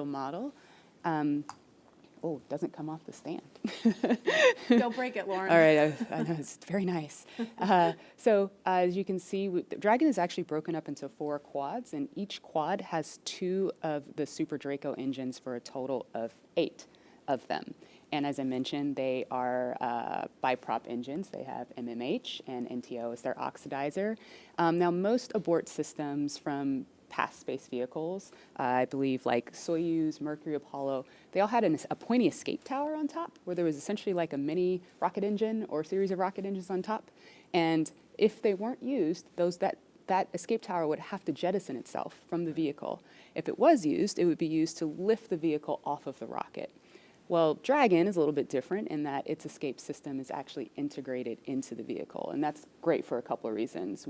initial model. Oh, it doesn't come off the stand. Don't break it, Lauren. All right, I know, it's very nice. So as you can see, the Dragon is actually broken up into 4 quads, and each quad has 2 of the Super Draco engines for a total of 8 of them. And as I mentioned, they are biprop engines. They have MMH and NTO as their oxidizer. Now, most abort systems from past space vehicles, I believe like Soyuz, Mercury, Apollo, they all had a pointy escape tower on top where there was essentially like a mini rocket engine or a series of rocket engines on top. And if they weren't used, that escape tower would have to jettison itself from the vehicle. If it was used, it would be used to lift the vehicle off of the rocket. Well, Dragon is a little bit different in that its escape system is actually integrated into the vehicle, and that's great for a couple of reasons.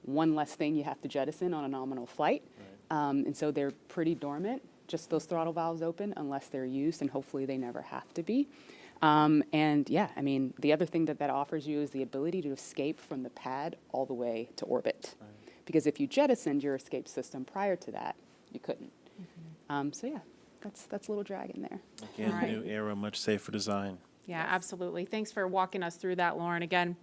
One less thing you have to jettison on a nominal flight, and so they're pretty dormant, just those throttle valves open unless they're used, and hopefully they never have to be. And yeah, I mean, the other thing that offers you is the ability to escape from the pad all the way to orbit. Because if you jettisoned your escape system prior to that, you couldn't. So yeah, that's Little Dragon there. Again, new era, much safer design. Yeah, absolutely. Thanks for walking us through that, Lauren. Again,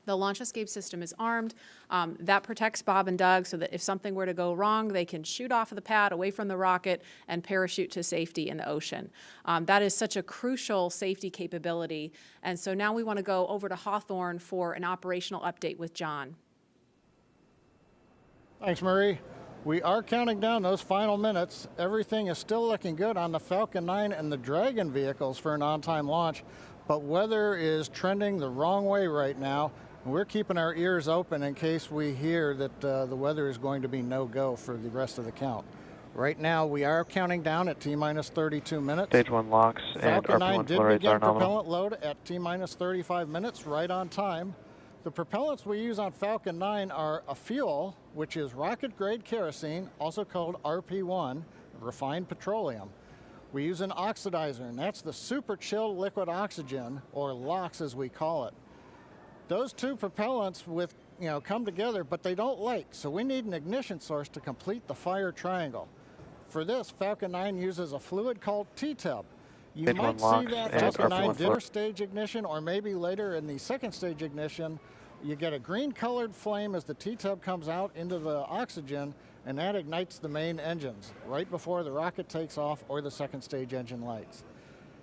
the launch escape system is armed. That protects Bob and Doug so that if something were to go wrong, they can shoot off of the pad away from the rocket and parachute to safety in the ocean. That is such a crucial safety capability. And so now we want to go over to Hawthorne for an operational update with John. Thanks, Marie. We are counting down those final minutes. Everything is still looking good on the Falcon 9 and the Dragon vehicles for an on-time launch, but weather is trending the wrong way right now. We're keeping our ears open in case we hear that the weather is going to be no-go for the rest of the count. Right now, we are counting down at T-minus 32 minutes. Stage 1 locks and Falcon 9 RP1 did flow rates begin are nominal. propellant load at T-minus 35 minutes, right on time. The propellants we use on Falcon 9 are a fuel, which is rocket-grade kerosene, also called RP1, refined petroleum. We use an oxidizer, and that's the super chilled liquid oxygen, or LOX as we call it. Those two propellants come together, but they don't light, so we need an ignition source to complete the fire triangle. For this, Falcon 9 uses a fluid called T-tub. You might see that Falcon 9 dinner stage ignition, or maybe later in the second stage ignition, you get a green-colored flame as the T-tub comes out into the oxygen, and that ignites the main engines right before the rocket takes off or the second stage engine lights.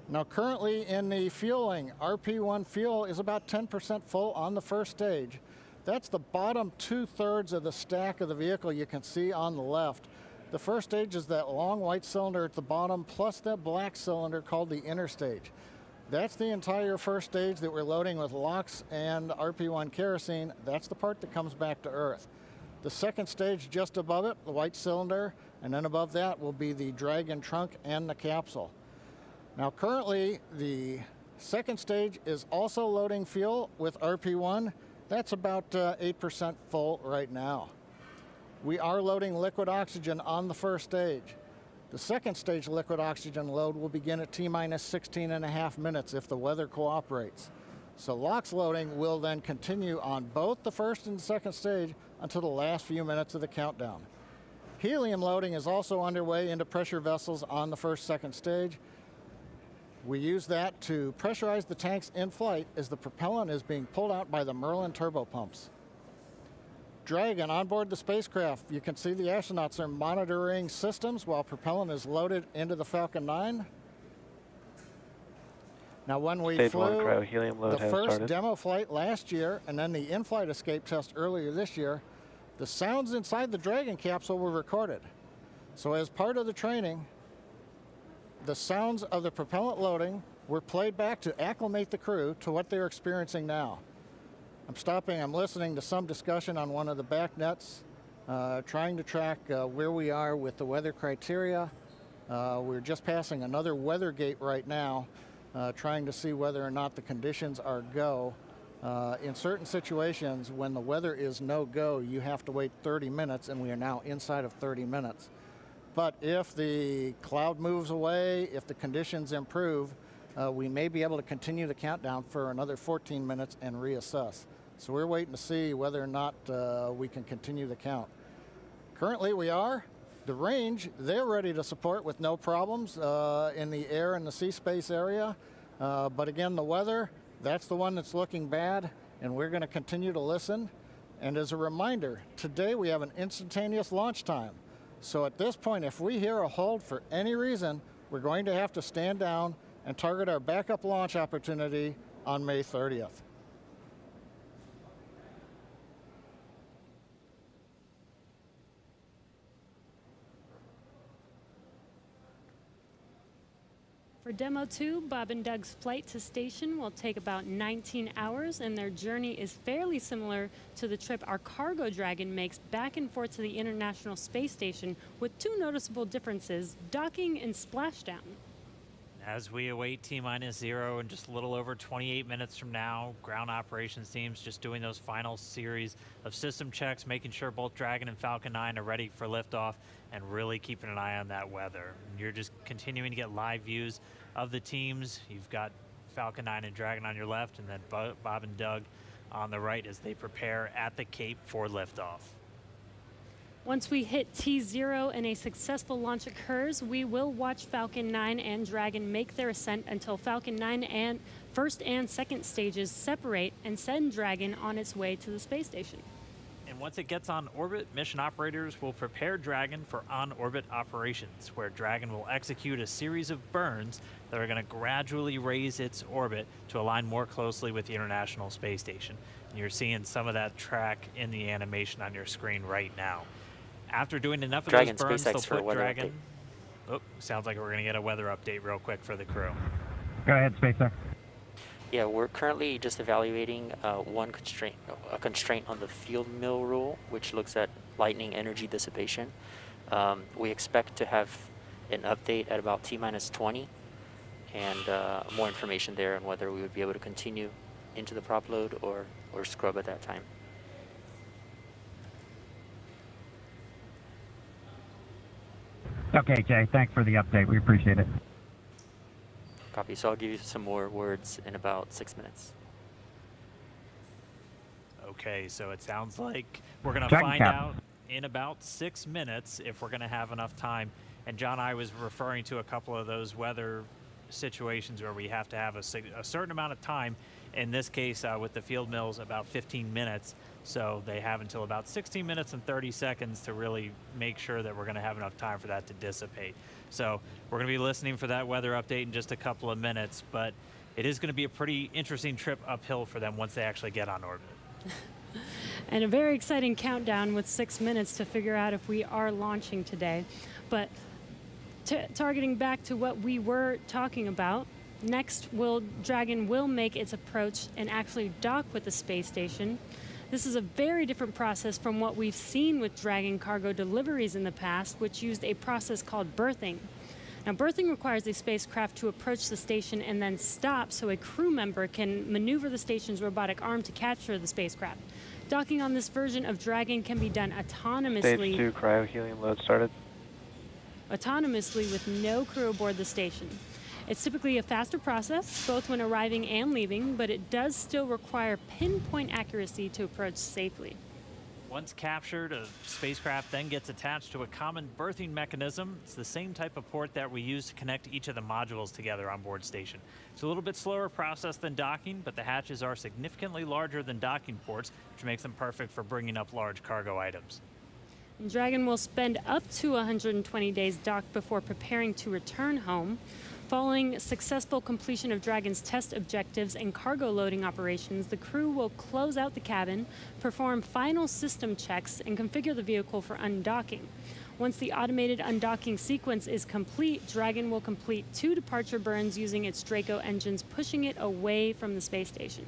Now, currently in the fueling, RP1 fuel is about 10% full on the first stage. That's the bottom 2/3 of the stack of the vehicle you can see on the left. The first stage is that long white cylinder at the bottom, plus that black cylinder called the inner stage. That's the entire first stage that we're loading with LOX and RP1 kerosene. That's the part that comes back to Earth. The second stage just above it, the white cylinder, and then above that will be the Dragon trunk and the capsule. Now currently, the second stage is also loading fuel with RP1. That's about 8% full right now. We are loading liquid oxygen on the first stage. The second stage liquid oxygen load will begin at T-minus 16.5 minutes if the weather cooperates. So LOX loading will then continue on both the first and second stage until the last few minutes of the countdown. Helium loading is also underway into pressure vessels on the second stage. We use that to pressurize the tanks in flight as the propellant is being pulled out by the Merlin turbopumps. Dragon on board the spacecraft. You can see the astronauts are monitoring systems while propellant is loaded into the Falcon 9. Now, when we flew the first demo flight last year and then the in-flight escape test earlier this year, the sounds inside the Dragon capsule were recorded. So as part of the training, the sounds of the propellant loading were played back to acclimate the crew to what they're experiencing now. I'm listening to some discussion on one of the back nets, trying to track where we are with the weather criteria. We're just passing another weather gate right now, trying to see whether or not the conditions are go. In certain situations, when the weather is no-go, you have to wait 30 minutes, and we are now inside of 30 minutes. But if the cloud moves away, if the conditions improve, we may be able to continue the countdown for another 14 minutes and reassess. So we're waiting to see whether or not we can continue the count. Currently we are. The range, they're ready to support with no problems in the air and the sea space area. But again, the weather, that's the one that's looking bad, and we're going to continue to listen. And as a reminder, today we have an instantaneous launch time. So at this point, if we hear a hold for any reason, we're going to have to stand down and target our backup launch opportunity on May 30th. For Demo 2, Bob and Doug's flight to station will take about 19 hours, and their journey is fairly similar to the trip our Cargo Dragon makes back and forth to the International Space Station, with two noticeable differences: docking and splashdown. As we await T-0 in just a little over 28 minutes from now, ground operations teams just doing those final series of system checks, making sure both Dragon and Falcon 9 are ready for liftoff, and really keeping an eye on that weather. And you're just continuing to get live views of the teams. You've got Falcon 9 and Dragon on your left, and then Bob and Doug on the right as they prepare at the Cape for liftoff. Once we hit T0 and a successful launch occurs, we will watch Falcon 9 and Dragon make their ascent until Falcon 9 and first and second stages separate and send Dragon on its way to the space station. And once it gets on orbit, mission operators will prepare Dragon for on-orbit operations, where Dragon will execute a series of burns that are going to gradually raise its orbit to align more closely with the International Space Station. And you're seeing some of that track in the animation on your screen right now. After doing enough of those burns, they'll put Dragon... Oh, sounds like we're going to get a weather update real quick for the crew. Go ahead, SpaceX. Yeah, we're currently just evaluating a constraint on the field mill rule, which looks at lightning energy dissipation. We expect to have an update at about T-20 and more information there on whether we would be able to continue into the prop load or scrub at that time. Okay, Jay, thanks for the update. We appreciate it. Copy. So I'll give you some more words in about 6 minutes. Okay, so it sounds like we're going to Dragon find Cap. out in about 6 minutes if we're going to have enough time. And John, I was referring to a couple of those weather situations where we have to have a certain amount of time. In this case, with the field mills, about 15 minutes. So they have until about 16 minutes and 30 seconds to really make sure that we're going to have enough time for that to dissipate. So we're going to be listening for that weather update in just a couple of minutes, but it is going to be a pretty interesting trip uphill for them once they actually get on orbit. And a very exciting countdown with 6 minutes to figure out if we are launching today. But targeting back to what we were talking about, next Dragon will make its approach and actually dock with the space station. This is a very different process from what we've seen with Dragon cargo deliveries in the past, which used a process called berthing. Now, berthing requires a spacecraft to approach the station and then stop so a crew member can maneuver the station's robotic arm to capture the spacecraft. Docking on this version of Dragon can be done autonomously. Stage 2 cryo-helium load started. Autonomously with no crew aboard the station. It's typically a faster process, both when arriving and leaving, but it does still require pinpoint accuracy to approach safely. Once captured, a spacecraft then gets attached to a common berthing mechanism. It's the same type of port that we use to connect each of the modules together on board station. It's a little bit slower process than docking, but the hatches are significantly larger than docking ports, which makes them perfect for bringing up large cargo items. Dragon will spend up to 120 days docked before preparing to return home. Following successful completion of Dragon's test objectives and cargo loading operations, the crew will close out the cabin, perform final system checks, and configure the vehicle for undocking. Once the automated undocking sequence is complete, Dragon will complete 2 departure burns using its Draco engines, pushing it away from the space station.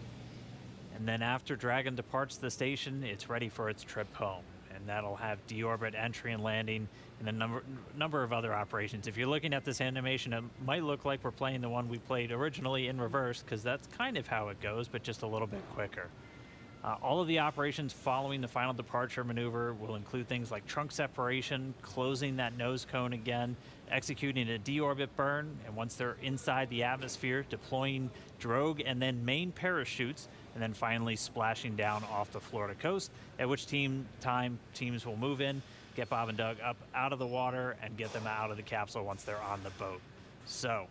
And then after Dragon departs the station, it's ready for its trip home. And that'll have deorbit entry and landing and a number of other operations. If you're looking at this animation, it might look like we're playing the one we played originally in reverse, because that's kind of how it goes, but just a little bit quicker. All of the operations following the final departure maneuver will include things like trunk separation, closing that nose cone again, executing a deorbit burn, and once they're inside the atmosphere, deploying drogue and then main parachutes, and then finally splashing down off the Florida coast, at which teams will move in, get Bob and Doug up out of the water and get them out of the capsule once they're on the boat. So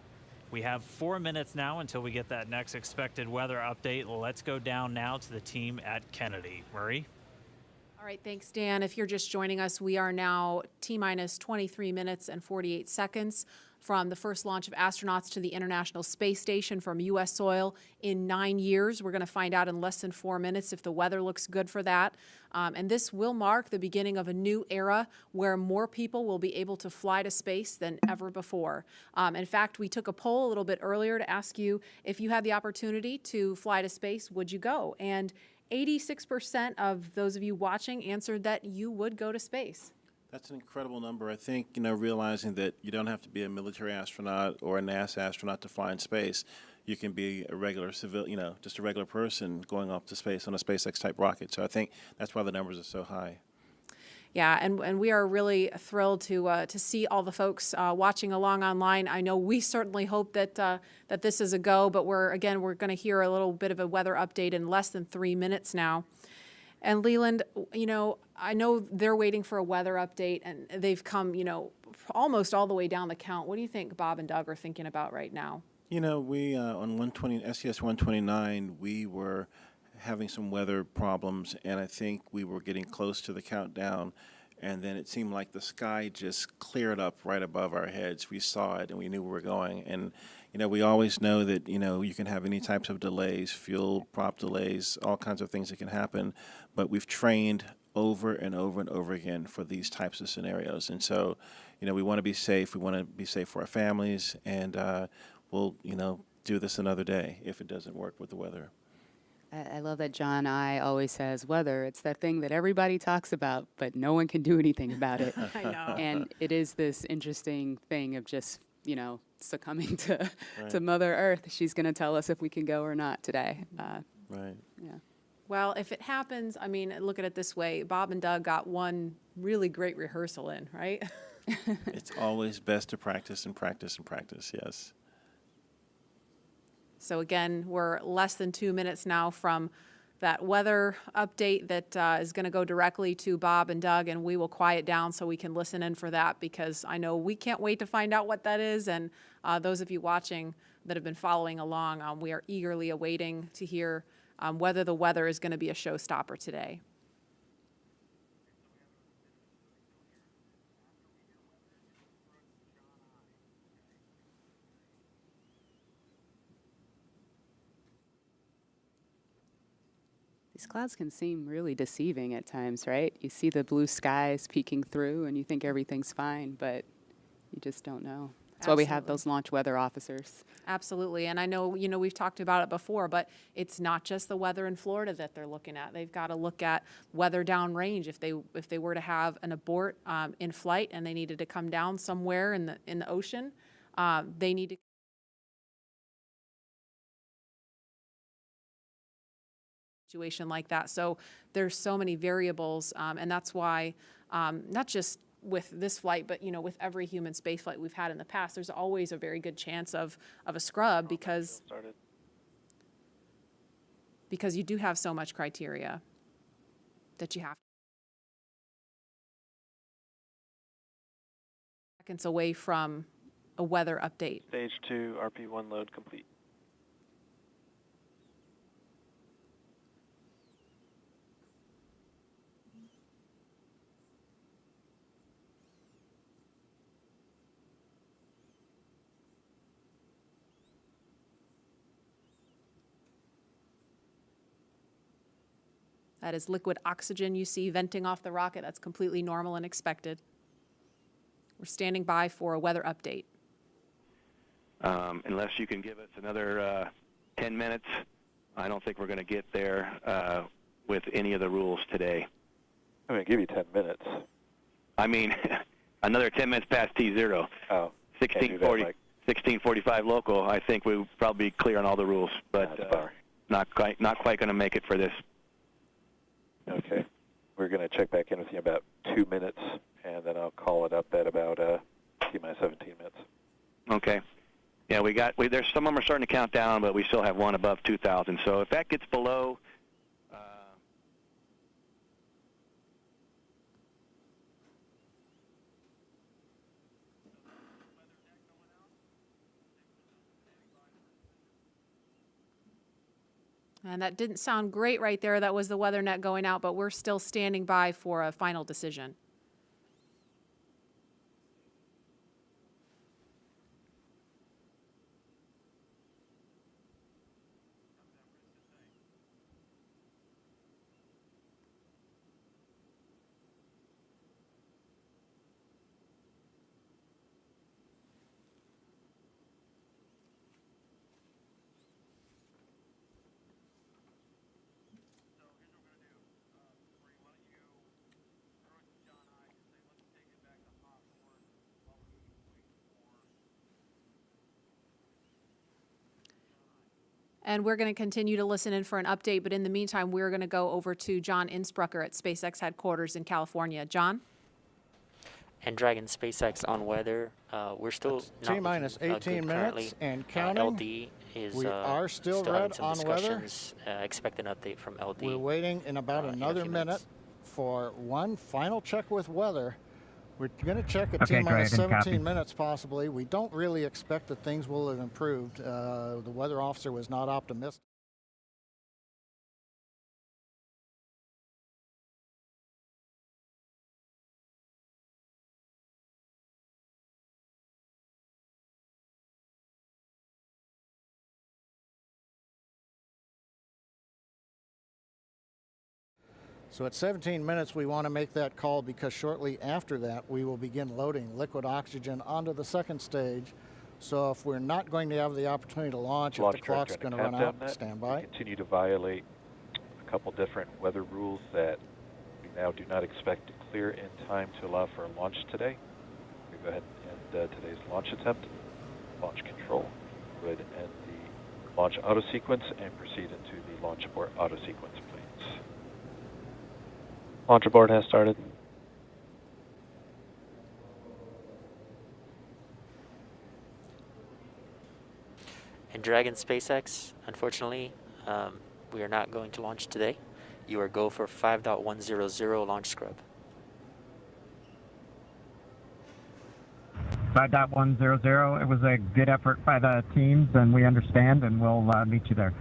we have 4 minutes now until we get that next expected weather update. Let's go down now to the team at Kennedy. Murray? All right, thanks, Dan. If you're just joining us, we are now T-minus 23 minutes and 48 seconds from the first launch of astronauts to the International Space Station from U.S. soil in 9 years. We're going to find out in less than 4 minutes if the weather looks good for that. And this will mark the beginning of a new era where more people will be able to fly to space than ever before. In fact, we took a poll a little bit earlier to ask you if you had the opportunity to fly to space, would you go? And 86% of those of you watching answered that you would go to space. That's an incredible number. I think, realizing that you don't have to be a military astronaut or a NASA astronaut to fly in space. You can be a regular just a regular person going off to space on a SpaceX type rocket. So I think that's why the numbers are so high. Yeah, and we are really thrilled to see all the folks watching along online. I know we certainly hope that that this is a go, but we're going to hear a little bit of a weather update in less than 3 minutes now. And Leland, I know they're waiting for a weather update, and they've come, almost all the way down the count. What do you think Bob and Doug are thinking about right now? We on SES 129, we were having some weather problems, and I think we were getting close to the countdown, and then it seemed like the sky just cleared up right above our heads. We saw it, and we knew where we were going. And we always know that you can have any types of delays, fuel prop delays, all kinds of things that can happen, but we've trained over and over and over again for these types of scenarios. And so we want to be safe. We want to be safe for our families, and we'll do this another day if it doesn't work with the weather. I love that John I always says weather. It's that thing that everybody talks about, but no one can do anything about it. I know. And it is this interesting thing of just, succumbing to Right. Mother Earth. She's going to tell us if we can go or not today. Right. Yeah. Well, if it happens, look at it this way. Bob and Doug got one really great rehearsal in, right? It's always best to practice and practice and practice, yes. So again, we're less than 2 minutes now from that weather update that is going to go directly to Bob and Doug, and we will quiet down so we can listen in for that, because I know we can't wait to find out what that is. And those of you watching that have been following along, we are eagerly awaiting to hear whether the weather is going to be a showstopper today. These clouds can seem really deceiving at times, right? You see the blue skies peeking through and you think everything's fine, but you just don't know. That's why we have Absolutely. those launch weather officers. Absolutely. And I know, we've talked about it before, but it's not just the weather in Florida that they're looking at. They've got to look at weather downrange. If they were to have an abort in flight and they needed to come down somewhere in the ocean, they need to situation like that. So there's so many variables, and that's why not just with this flight, but with every human space flight we've had in the past, there's always a very good chance of a scrub because you do have so much criteria that you have seconds away from a weather update. Stage 2, RP1 load complete. That is liquid oxygen you see venting off the rocket. That's completely normal and expected. We're standing by for a weather update. Unless you can give us another 10 minutes, I don't think we're going to get there with any of the rules today. I'm going to give you 10 minutes. Another 10 minutes past T0. Oh, 1640, 1645 local. I think we'll probably be clear on all the rules, but not quite going to make it for this. Okay. We're going to check back in with you in about 2 minutes, and then I'll call it up at about T-minus 17 minutes. Okay. Yeah, there's some of them are starting to count down, but we still have one above 2,000. So if that gets below, And that didn't sound great right there. That was the weather net going out, but we're still standing by for a final decision. And we're going to continue to listen in for an update, but in the meantime, we're going to go over to John Innsbrucker at SpaceX headquarters in California. John? And Dragon SpaceX on weather, we're still not T-minus looking, 18 good minutes currently. and counting. LD is We are still having red some on weather. discussions. Expect an update from LD. We're waiting in about in a another few minute minutes. for one final check with weather. We're going to check at Okay, T-minus great, and 17 copy. minutes possibly. We don't really expect that things will have improved. The weather officer was not optimistic. So at 17 minutes, we want to make that call because shortly after that, we will begin loading liquid oxygen onto the second stage. So if we're not going to have the opportunity to launch, if the clock's going to run out, stand by. We continue to violate a couple different weather rules that we now do not expect to clear in time to allow for a launch today. We go ahead and end today's launch attempt. Launch control would end the launch auto sequence and proceed into the launch abort auto sequence, please. Launch abort has started. And Dragon SpaceX, unfortunately, we are not going to launch today. You are go for 5.100 launch scrub. 5.100. It was a good effort by the teams, and we understand, and we'll meet you there.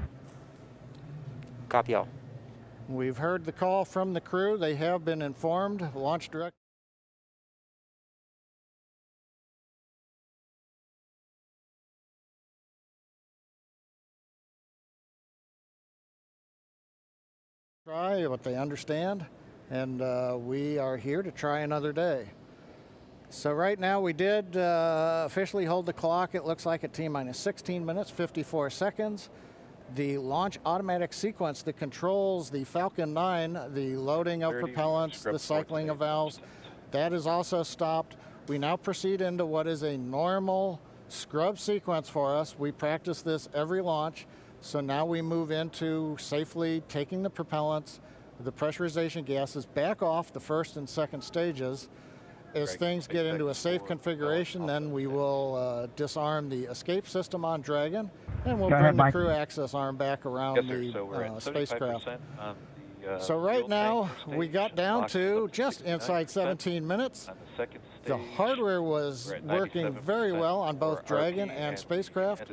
Copy all. We've heard the call from the crew. They have been informed. Launch direct. Try what they understand, and we are here to try another day. So right now we did officially hold the clock. It looks like at T-minus 16 minutes, 54 seconds. The launch automatic sequence that controls the Falcon 9, the loading of propellants, the cycling of valves, that is also stopped. We now proceed into what is a normal scrub sequence for us. We practice this every launch. So now we move into safely taking the propellants, the pressurization gases back off the first and second stages. As things get into a safe configuration, then we will disarm the escape system on Dragon, and we'll bring the crew access arm back around the spacecraft. So right now, we got down to just inside 17 minutes. The hardware was working very well on both Dragon and spacecraft.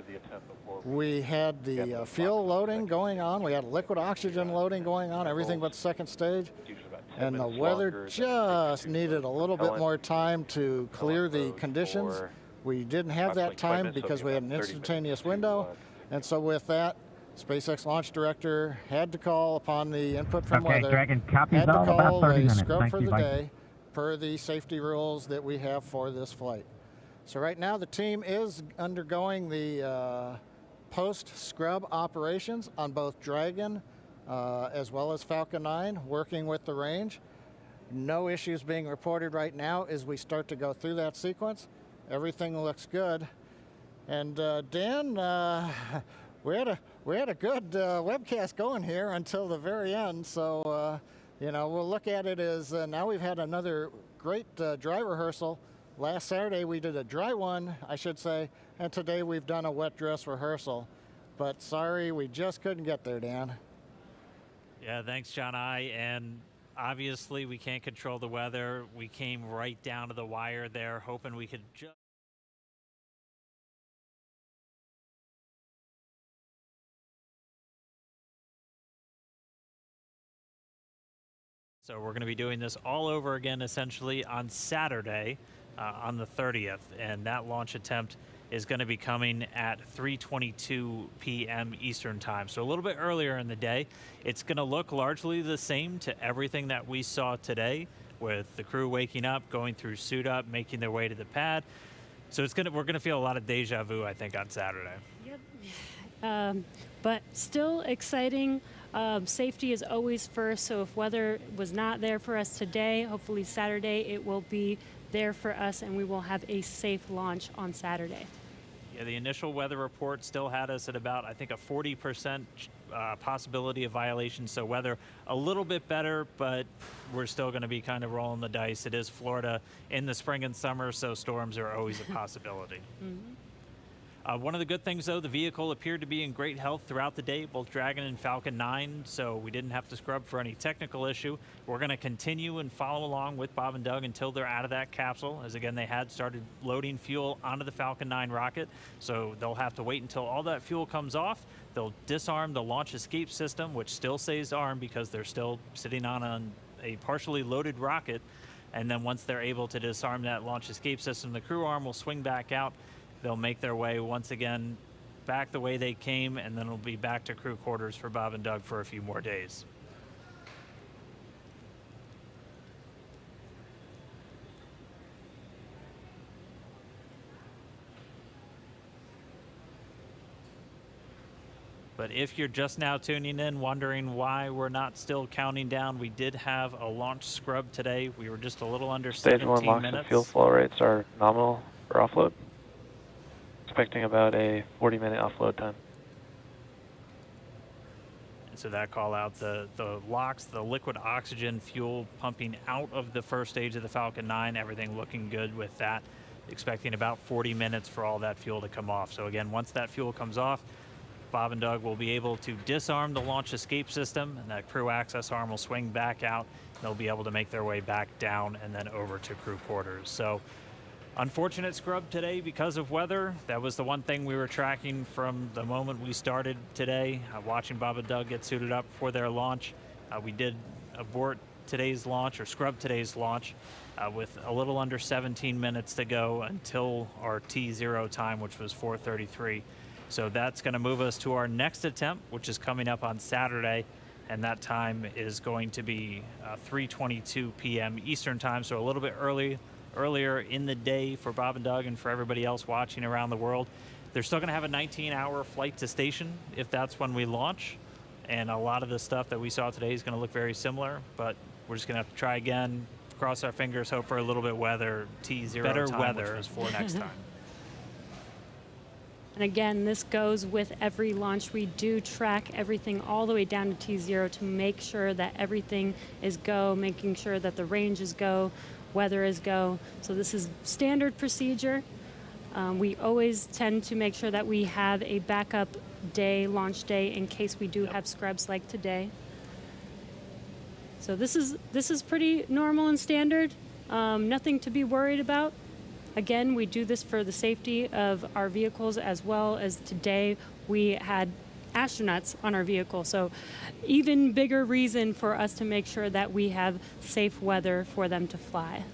We had the fuel loading going on. We had liquid oxygen loading going on, everything but second stage. And the weather just needed a little bit more time to clear the conditions. We didn't have that time because we had an instantaneous window. And so with that, SpaceX launch director had to call upon the input from weather, Dragon, copies had to all about call 30 a minutes. scrub Thank for you, the Mike. day per the safety rules that we have for this flight. So right now the team is undergoing the post-scrub operations on both Dragon as well as Falcon 9, working with the range. No issues being reported right now as we start to go through that sequence. Everything looks good. And Dan, we had a good webcast going here until the very end. So you know, we'll look at it as now we've had another great dry rehearsal. Last Saturday we did a dry one, I should say, and today we've done a wet dress rehearsal. But sorry, we just couldn't get there, Dan. Yeah, thanks, John I. And obviously, we can't control the weather. We came right down to the wire there, hoping we could just So we're going to be doing this all over again, essentially, on Saturday, on the 30th, and that launch attempt is going to be coming at 3:22 p.m. Eastern Time, so a little bit earlier in the day. It's going to look largely the same to everything that we saw today, with the crew waking up, going through suit up, making their way to the pad. So we're going to feel a lot of deja vu, I think, on Saturday. Yep. But still exciting. Safety is always first, so if weather was not there for us today, hopefully Saturday it will be there for us and we will have a safe launch on Saturday. Yeah, the initial weather report still had us at about, I think, a 40% possibility of violation, so weather a little bit better, but we're still going to be kind of rolling the dice. It is Florida in the spring and summer, so storms are always a possibility. One of the good things, though, the vehicle appeared to be in great health throughout the day, both Dragon and Falcon 9, so we didn't have to scrub for any technical issue. We're going to continue and follow along with Bob and Doug until they're out of that capsule, as again, they had started loading fuel onto the Falcon 9 rocket, so they'll have to wait until all that fuel comes off. They'll disarm the launch escape system, which still stays armed because they're still sitting on a partially loaded rocket, and then once they're able to disarm that launch escape system, the crew arm will swing back out. They'll make their way once again back the way they came, and then it'll be back to crew quarters for Bob and Doug for a few more days. But if you're just now tuning in, wondering why we're not still counting down, we did have a launch scrub today. We were just a little under Stage 17 1 LOX minutes. and fuel flow rates are nominal for offload. Expecting about a 40-minute offload time. And so that call out, the LOX, the liquid oxygen fuel pumping out of the first stage of the Falcon 9, everything looking good with that. Expecting about 40 minutes for all that fuel to come off. So again, once that fuel comes off, Bob and Doug will be able to disarm the launch escape system, and that crew access arm will swing back out. They'll be able to make their way back down and then over to crew quarters. So unfortunate scrub today because of weather. That was the one thing we were tracking from the moment we started today, watching Bob and Doug get suited up for their launch. We did abort today's launch, or scrub today's launch, with a little under 17 minutes to go until our T0 time, which was 4:33. So that's going to move us to our next attempt, which is coming up on Saturday, and that time is going to be 3:22 p.m. Eastern Time, so a little bit earlier in the day for Bob and Doug and for everybody else watching around the world. They're still going to have a 19-hour flight to station if that's when we launch, and a lot of the stuff that we saw today is going to look very similar, but we're just going to have to try again, cross our fingers, hope for a little bit weather, T0 better time, weather, which was for next time. And again, this goes with every launch. We do track everything all the way down to T0 to make sure that everything is go, making sure that the range is go, weather is go. So this is standard procedure. We always tend to make sure that we have a backup day, launch day, in case we do have scrubs like today. So this is pretty normal and standard. Nothing to be worried about. Again, we do this for the safety of our vehicles, as well as today we had astronauts on our vehicle. So even bigger reason for us to make sure that we have safe weather for them to fly.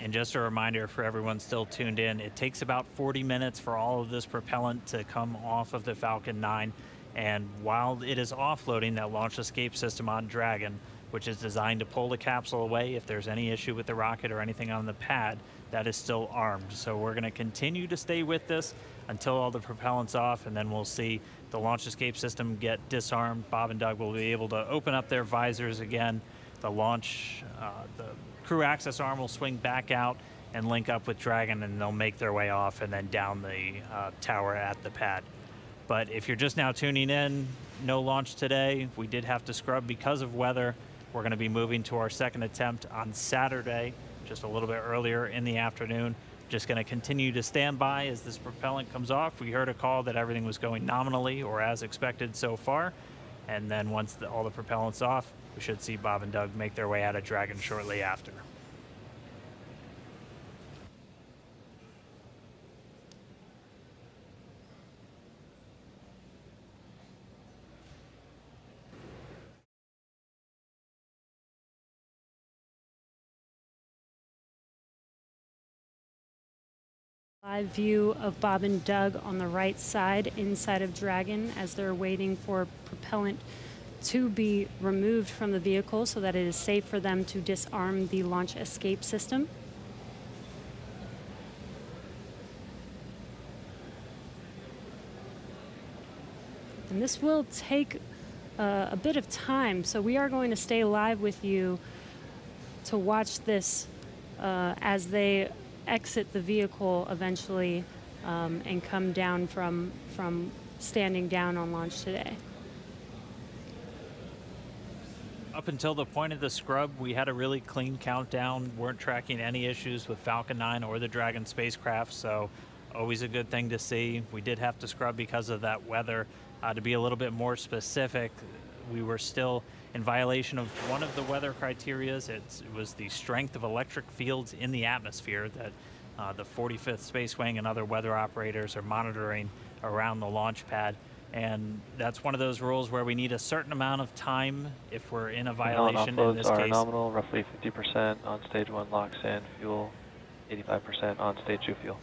And just a reminder for everyone still tuned in, it takes about 40 minutes for all of this propellant to come off of the Falcon 9. And while it is offloading that launch escape system on Dragon, which is designed to pull the capsule away if there's any issue with the rocket or anything on the pad, that is still armed. So we're going to continue to stay with this until all the propellant's off, and then we'll see the launch escape system get disarmed. Bob and Doug will be able to open up their visors again. The crew access arm will swing back out and link up with Dragon, and they'll make their way off and then down the tower at the pad. But if you're just now tuning in, no launch today. We did have to scrub because of weather. We're going to be moving to our second attempt on Saturday, just a little bit earlier in the afternoon. Just going to continue to stand by as this propellant comes off. We heard a call that everything was going nominally or as expected so far. And then once all the propellant's off, we should see Bob and Doug make their way out of Dragon shortly after. Live view of Bob and Doug on the right side inside of Dragon as they're waiting for propellant to be removed from the vehicle so that it is safe for them to disarm the launch escape system. And this will take a bit of time, so we are going to stay live with you to watch this as they exit the vehicle eventually and come down from standing down on launch today. Up until the point of the scrub, we had a really clean countdown, weren't tracking any issues with Falcon 9 or the Dragon spacecraft, so always a good thing to see. We did have to scrub because of that weather. To be a little bit more specific, we were still in violation of one of the weather criterias. It was the strength of electric fields in the atmosphere that the 45th Space Wing and other weather operators are monitoring around the launch pad. And that's one of those rules where we need a certain amount of time if we're in a violation. In this offloads are case, nominal, roughly 50% on stage 1 locks in fuel, 85% on stage 2 fuel.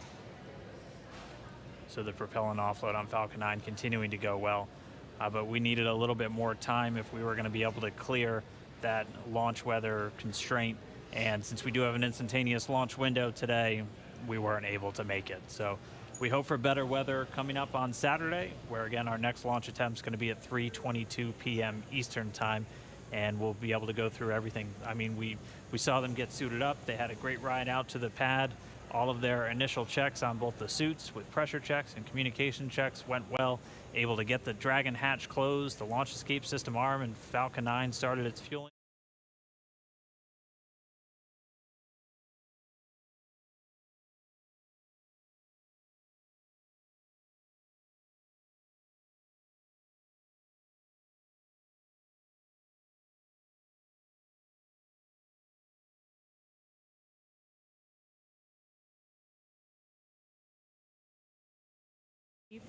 so the propellant offload on Falcon 9 continuing to go well. But we needed a little bit more time if we were going to be able to clear that launch weather constraint. And since we do have an instantaneous launch window today, we weren't able to make it. So we hope for better weather coming up on Saturday, where again our next launch attempt is going to be at 3:22 p.m. Eastern time, and we'll be able to go through everything. I mean, we saw them get suited up. They had a great ride out to the pad. All of their initial checks on both the suits with pressure checks and communication checks went well. Able to get the Dragon hatch closed, the launch escape system arm, and Falcon 9 started its fueling.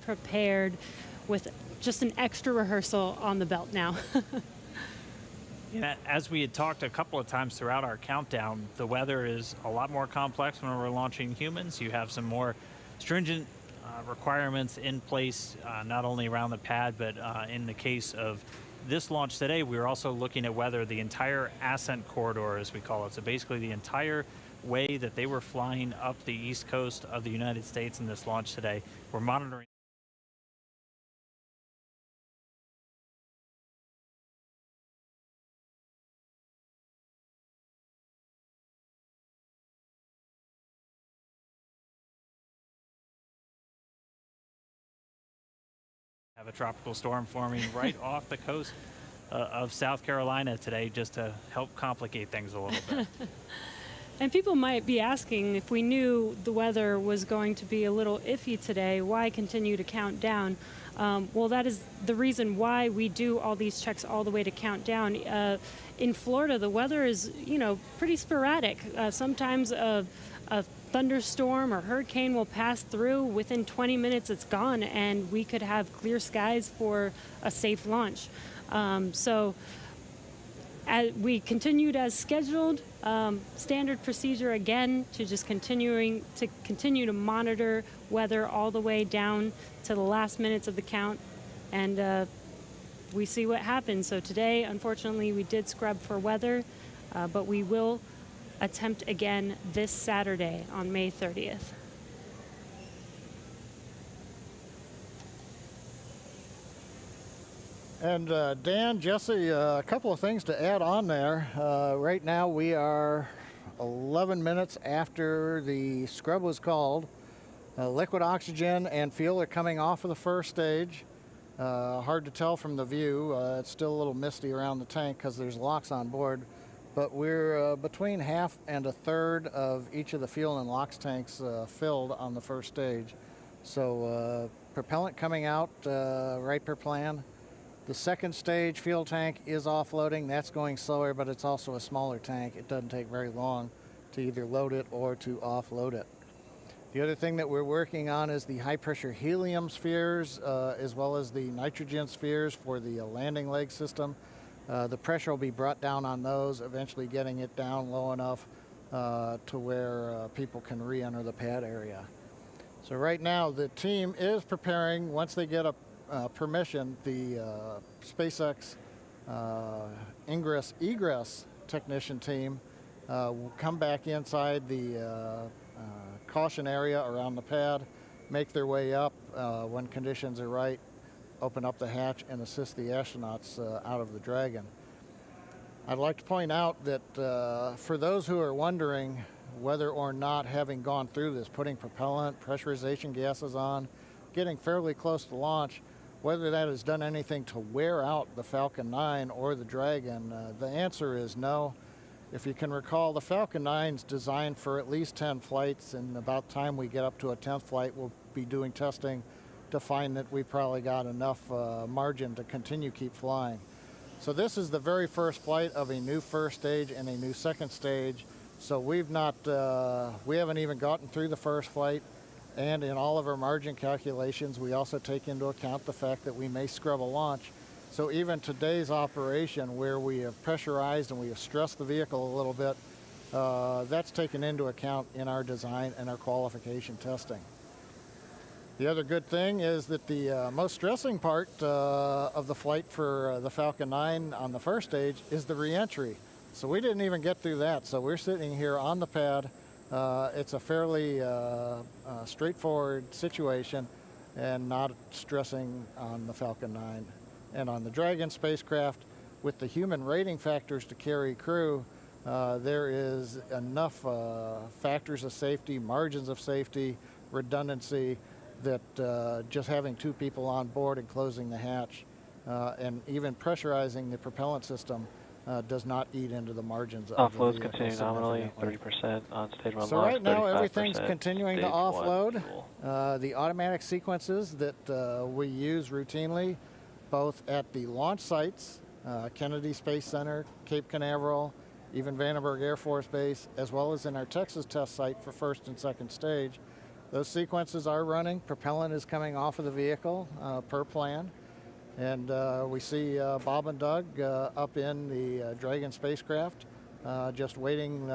Prepared with just an extra rehearsal on the belt now. Yeah, as we had talked a couple of times throughout our countdown, the weather is a lot more complex when we're launching humans. You have some more stringent requirements in place, not only around the pad, but in the case of this launch today, we were also looking at whether the entire ascent corridor, as we call it, so basically the entire way that they were flying up the east coast of the United States in this launch today, we're monitoring. Have a tropical storm forming right off the coast of South Carolina today, just to help complicate things a little bit. And people might be asking, if we knew the weather was going to be a little iffy today, why continue to count down? Well, that is the reason why we do all these checks all the way to countdown. In Florida, the weather is, pretty sporadic. Sometimes a thunderstorm or hurricane will pass through. Within 20 minutes, it's gone, and we could have clear skies for a safe launch. So we continued as scheduled. Standard procedure again to just continue to monitor weather all the way down to the last minutes of the count, and we see what happens. So today, unfortunately, we did scrub for weather, but we will attempt again this Saturday on May 30th. And Dan, Jesse, a couple of things to add on there. Right now we are 11 minutes after the scrub was called. Liquid oxygen and fuel are coming off of the first stage. Hard to tell from the view. It's still a little misty around the tank because there's locks on board. But we're between half and a third of each of the fuel and LOX tanks filled on the first stage. So propellant coming out right per plan. The second stage fuel tank is offloading. That's going slower, but it's also a smaller tank. It doesn't take very long to either load it or to offload it. The other thing that we're working on is the high pressure helium spheres as well as the nitrogen spheres for the landing leg system. The pressure will be brought down on those, eventually getting it down low enough to where people can re-enter the pad area. So right now, the team is preparing, once they get a permission, the SpaceX ingress-egress technician team will come back inside the caution area around the pad, make their way up when conditions are right, open up the hatch and assist the astronauts out of the Dragon. I'd like to point out that for those who are wondering whether or not, having gone through this, putting propellant, pressurization gases on, getting fairly close to launch, whether that has done anything to wear out the Falcon 9 or the Dragon, the answer is no. If you can recall, the Falcon 9's designed for at least 10 flights, and about time we get up to a 10th flight, we'll be doing testing to find that we probably got enough margin to continue keep flying. So this is the very first flight of a new first stage and a new second stage. So we haven't even gotten through the first flight, and in all of our margin calculations, we also take into account the fact that we may scrub a launch. So even today's operation, where we have pressurized and we have stressed the vehicle a little bit, that's taken into account in our design and our qualification testing. The other good thing is that the most stressing part of the flight for the Falcon 9 on the first stage is the re-entry. So we didn't even get through that. So we're sitting here on the pad. It's a fairly straightforward situation and not stressing on the Falcon 9. And on the Dragon spacecraft, with the human rating factors to carry crew, there is enough factors of safety, margins of safety, redundancy, that just having 2 people on board and closing the hatch and even pressurizing the propellant system does not eat into the margins of the Offloads vehicle continue nominally, 30% on stage 1 So launch, right now everything's 35% continuing to stage 1 offload. fuel. The automatic sequences that we use routinely, both at the launch sites, Kennedy Space Center, Cape Canaveral, even Vandenberg Air Force Base, as well as in our Texas test site for first and second stage. Those sequences are running. Propellant is coming off of the vehicle per plan. And we see Bob and Doug up in the Dragon spacecraft, just waiting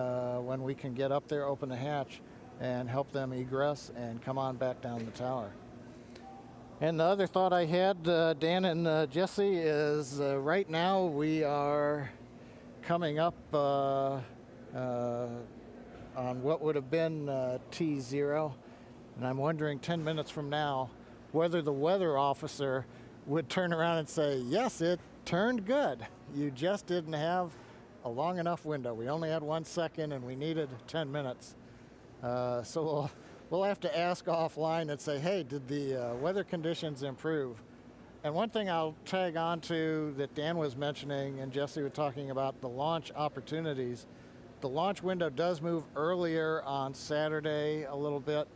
when we can get up there, open the hatch, and help them egress and come on back down the tower. And the other thought I had, Dan and Jesse, is right now we are coming up on what would have been T0. And I'm wondering 10 minutes from now whether the weather officer would turn around and say, yes, it turned good. You just didn't have a long enough window. We only had 1 second and we needed 10 minutes. So we'll have to ask offline and say, hey, did the weather conditions improve? And one thing I'll tag on to that Dan was mentioning and Jesse was talking about, the launch opportunities. The launch window does move earlier on Saturday a little bit.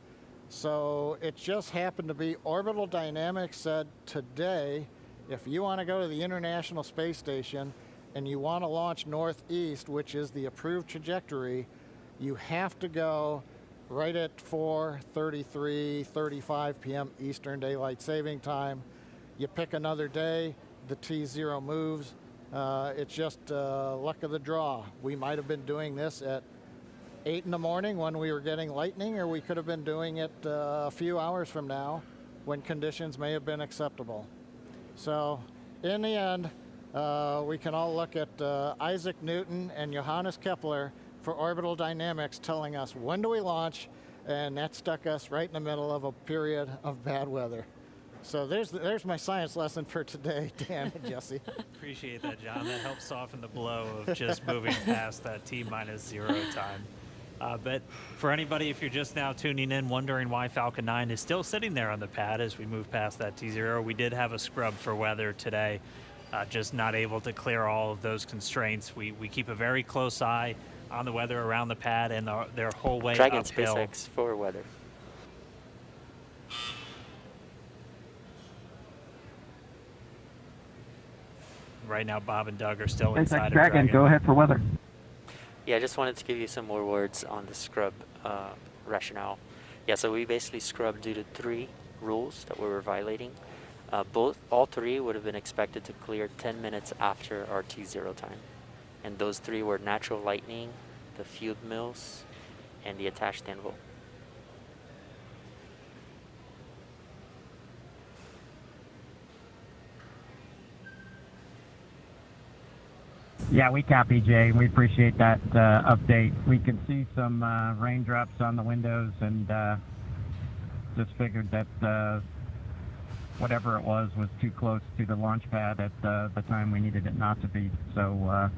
So it just happened to be Orbital Dynamics said today, if you want to go to the International Space Station and you want to launch northeast, which is the approved trajectory, you have to go right at 4:35 p.m. Eastern Daylight Saving Time. You pick another day, the T0 moves. It's just luck of the draw. We might have been doing this at 8 in the morning when we were getting lightning, or we could have been doing it a few hours from now when conditions may have been acceptable. So in the end, we can all look at Isaac Newton and Johannes Kepler for orbital dynamics telling us when do we launch, and that stuck us right in the middle of a period of bad weather. So there's my science lesson for today, Dan and Jesse. Appreciate that, John. That helps soften the blow of just moving past that T-0 time. But for anybody, if you're just now tuning in, wondering why Falcon 9 is still sitting there on the pad as we move past that T0, we did have a scrub for weather today, just not able to clear all of those constraints. We keep a very close eye on the weather around the pad and their whole way Dragon uphill. SpaceX for weather. Right now, Bob and Doug are still SpaceX inside of Dragon, go ahead for weather. Yeah, I just wanted to give you some more words on the scrub rationale. Yeah, so we basically scrubbed due to 3 rules that we were violating. All 3 would have been expected to clear 10 minutes after our T0 time. And those 3 were natural lightning, the fuel mills, and the attached anvil. Yeah, we copy, Jay. We appreciate that update. We could see some raindrops on the windows, and just figured that whatever it was too close to the launch pad at the time we needed it not to be. So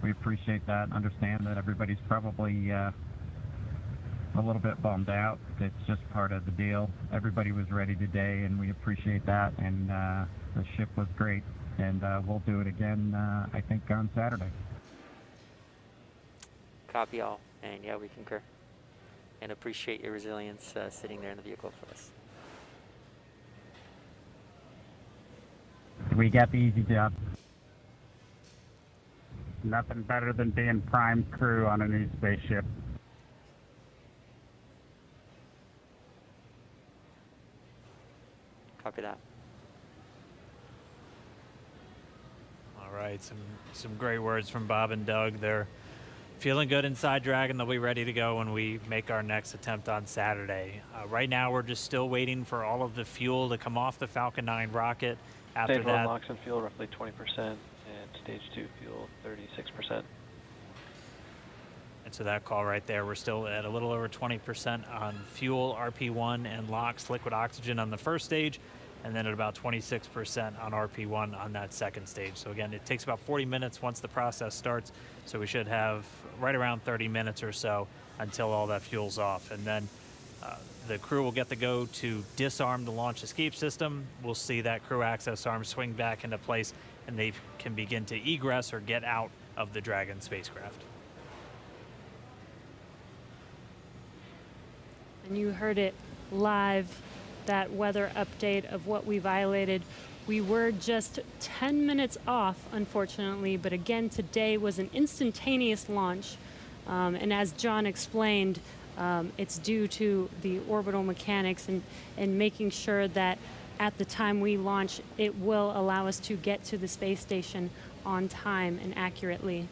we appreciate that and understand that everybody's probably a little bit bummed out. It's just part of the deal. Everybody was ready today, and we appreciate that, and the ship was great. And we'll do it again, I think, on Saturday. Copy all, and yeah, we concur. And appreciate your resilience sitting there in the vehicle for us. We got the easy job. Nothing better than being prime crew on a new spaceship. Copy that. All right, some great words from Bob and Doug. They're feeling good inside Dragon. They'll be ready to go when we make our next attempt on Saturday. Right now, we're just still waiting for all of the fuel to come off the Falcon 9 rocket. After Stage 1 that, LOX and fuel roughly 20%, and Stage 2 fuel 36%. and so that call right there, we're still at a little over 20% on fuel, RP1, and LOX, liquid oxygen on the first stage, and then at about 26% on RP1 on that second stage. So again, it takes about 40 minutes once the process starts, so we should have right around 30 minutes or so until all that fuel's off. And then the crew will get the go to disarm the launch escape system. We'll see that crew access arm swing back into place, and they can begin to egress or get out of the Dragon spacecraft. And you heard it live, that weather update of what we violated. We were just 10 minutes off, unfortunately, but again, today was an instantaneous launch. And as John explained, it's due to the orbital mechanics and making sure that at the time we launch, it will allow us to get to the space station on time and accurately.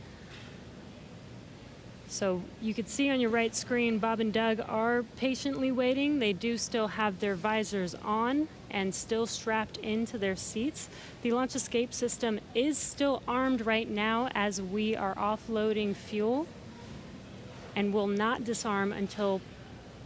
So you can see on your right screen, Bob and Doug are patiently waiting. They do still have their visors on and still strapped into their seats. The launch escape system is still armed right now as we are offloading fuel, and will not disarm until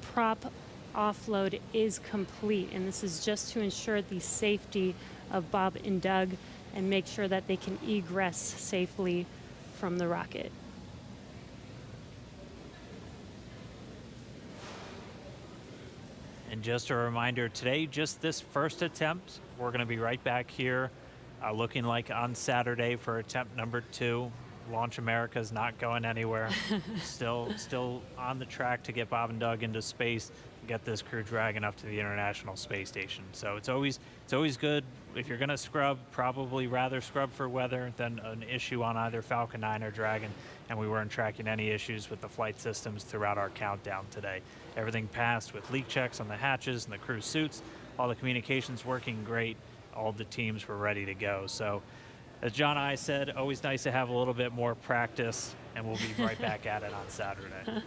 prop offload is complete. And this is just to ensure the safety of Bob and Doug and make sure that they can egress safely from the rocket. And just a reminder today, just this first attempt, we're going to be right back here looking like on Saturday for attempt number 2. Launch America is not going anywhere. still on the track to get Bob and Doug into space, get this Crew Dragon up to the International Space Station. So it's always good, if you're going to scrub, probably rather scrub for weather than an issue on either Falcon 9 or Dragon. And we weren't tracking any issues with the flight systems throughout our countdown today. Everything passed with leak checks on the hatches and the crew suits. All the communications working great. All the teams were ready to go. So as John and I said, always nice to have a little bit more practice, and we'll be right back at it on Saturday.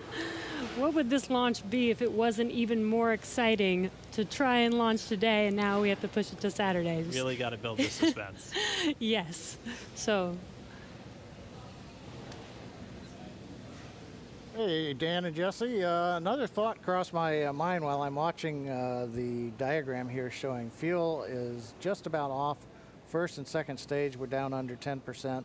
What would this launch be if it wasn't even more exciting to try and launch today, and now we have to push it to Saturdays? Really got to build the suspense. Yes. So, Hey, Dan and Jesse. Another thought crossed my mind while I'm watching the diagram here showing fuel is just about off. First and second stage, we're down under 10%.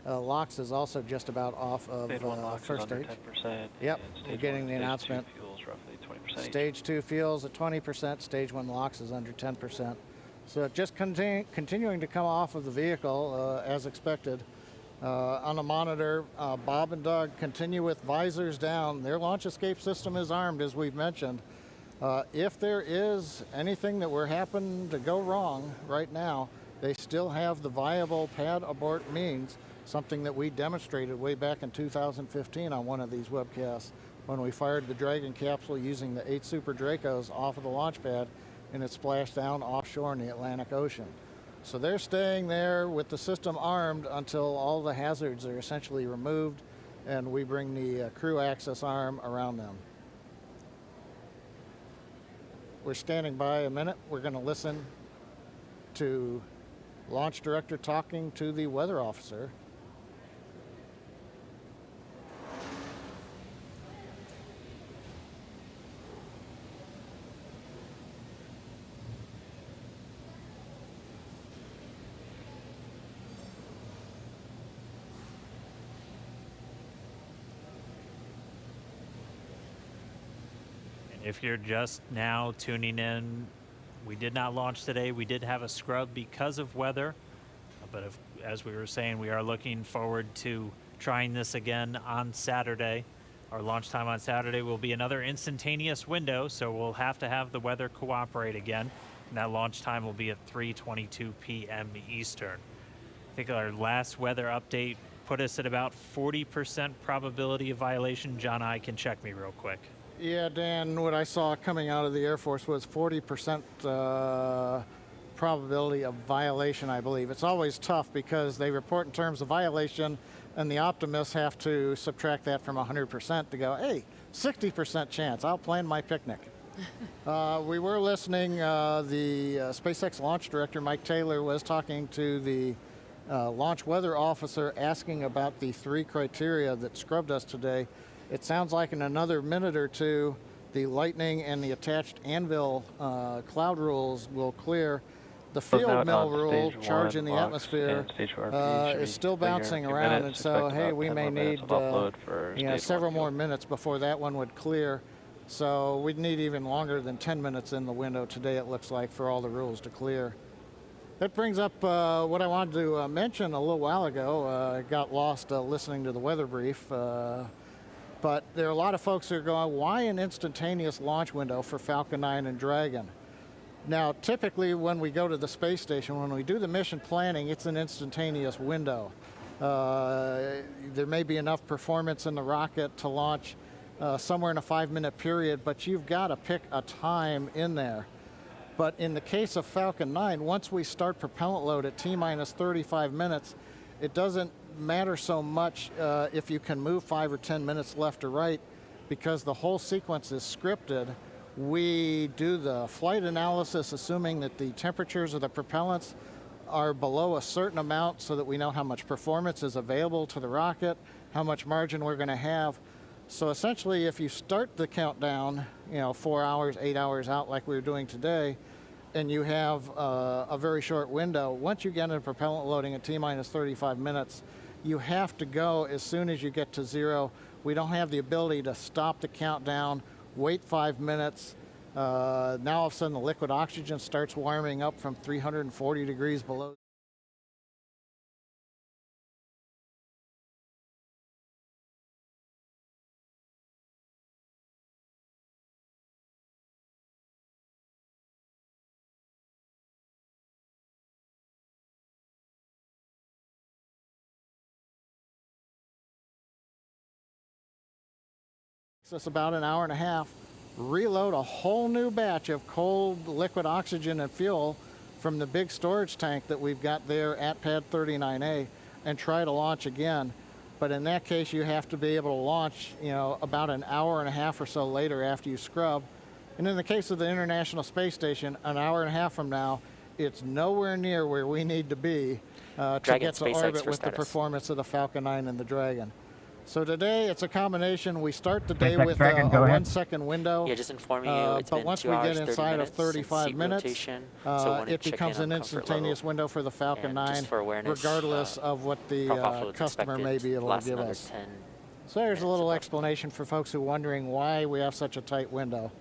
LOX is also just about off of Stage 1 LOX first is under stage. 10%. Yep, and we're stage getting 1 the and announcement. Stage 2 fuels roughly 20%. Stage 2 fuels at 20%, stage 1 LOX is under 10%. So just continuing to come off of the vehicle as expected. On the monitor, Bob and Doug continue with visors down. Their launch escape system is armed, as we've mentioned. If there is anything that were happen to go wrong right now, they still have the viable pad abort means, something that we demonstrated way back in 2015 on one of these webcasts when we fired the Dragon capsule using the 8 Super Dracos off of the launch pad, and it splashed down offshore in the Atlantic Ocean. So they're staying there with the system armed until all the hazards are essentially removed and we bring the crew access arm around them. We're standing by a minute. We're going to listen to Launch Director talking to the weather officer. If you're just now tuning in, we did not launch today. We did have a scrub because of weather, but as we were saying, we are looking forward to trying this again on Saturday. Our launch time on Saturday will be another instantaneous window, so we'll have to have the weather cooperate again, and that launch time will be at 3:22 p.m. Eastern. I think our last weather update put us at about 40% probability of violation. John, I can check me real quick. Yeah, Dan, what I saw coming out of the Air Force was 40% probability of violation, I believe. It's always tough because they report in terms of violation, and the optimists have to subtract that from 100% to go, hey, 60% chance, I'll plan my picnic. We were listening, the SpaceX launch director, Mike Taylor, was talking to the launch weather officer asking about the 3 criteria that scrubbed us today. It sounds like in another minute or two, the lightning and the attached anvil cloud rules will clear. The field mill rule, charge in the atmosphere, is still bouncing around, and so, hey, we may need several more minutes before that one would clear. So we'd need even longer than 10 minutes in the window today, it looks like, for all the rules to clear. That brings up what I wanted to mention a little while ago. I got lost listening to the weather brief. But there are a lot of folks who are going, why an instantaneous launch window for Falcon 9 and Dragon? Now, typically when we go to the space station, when we do the mission planning, it's an instantaneous window. There may be enough performance in the rocket to launch somewhere in a 5-minute period, but you've got to pick a time in there. But in the case of Falcon 9, once we start propellant load at T-minus 35 minutes, it doesn't matter so much if you can move 5 or 10 minutes left or right, because the whole sequence is scripted. We do the flight analysis assuming that the temperatures of the propellants are below a certain amount so that we know how much performance is available to the rocket, how much margin we're going to have. So essentially, if you start the countdown, 4 hours, 8 hours out like we were doing today, and you have a very short window, once you get into propellant loading at T-minus 35 minutes, you have to go as soon as you get to 0. We don't have the ability to stop the countdown, wait 5 minutes. Now all of a sudden the liquid oxygen starts warming up from 340 degrees below. It's about an hour and a half. Reload a whole new batch of cold liquid oxygen and fuel from the big storage tank that we've got there at pad 39A and try to launch again. But in that case, you have to be able to launch, about an hour and a half or so later after you scrub. And in the case of the International Space Station, an hour and a half from now, it's nowhere near where we need to be to get to orbit with the performance of the Falcon 9 and the Dragon. So today it's a combination. We start the day with a 1 second window. Yeah, just informing you, it's but been once 2 we hours, get inside of 35 minutes, so it becomes an instantaneous window for the Falcon 9, regardless of what the customer may be able to give us. So there's a little explanation for folks who are wondering why we have such a tight window.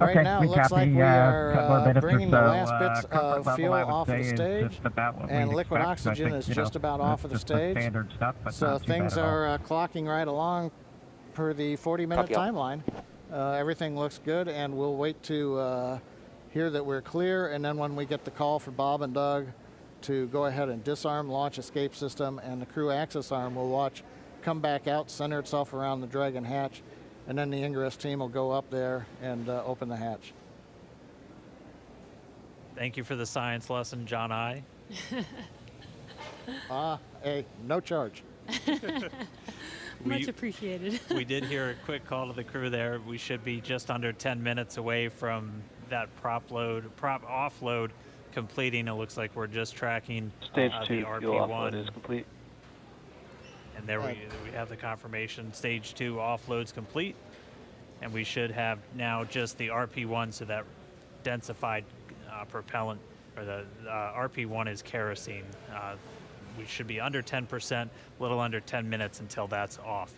Okay, right now, it looks like we are bringing the last bits of fuel off of the stage, and liquid oxygen is just about off of the stage. So things are clocking right along per the 40-minute timeline. Everything looks good, and we'll wait to hear that we're clear, and then when we get the call for Bob and Doug to go ahead and disarm launch escape system, and the crew access arm will watch come back out, center itself around the Dragon hatch, and then the ingress team will go up there and open the hatch. Thank you for the science lesson, John I. Hey, no charge. Much appreciated. We did hear a quick call to the crew there. We should be just under 10 minutes away from that prop offload completing. It looks like we're just tracking Stage 2 the fuel offload RP1. is complete. And there we have the confirmation. Stage 2 offload's complete. And we should have now just the RP1, so that densified propellant, or the RP1 is kerosene. We should be under 10%, a little under 10 minutes until that's off.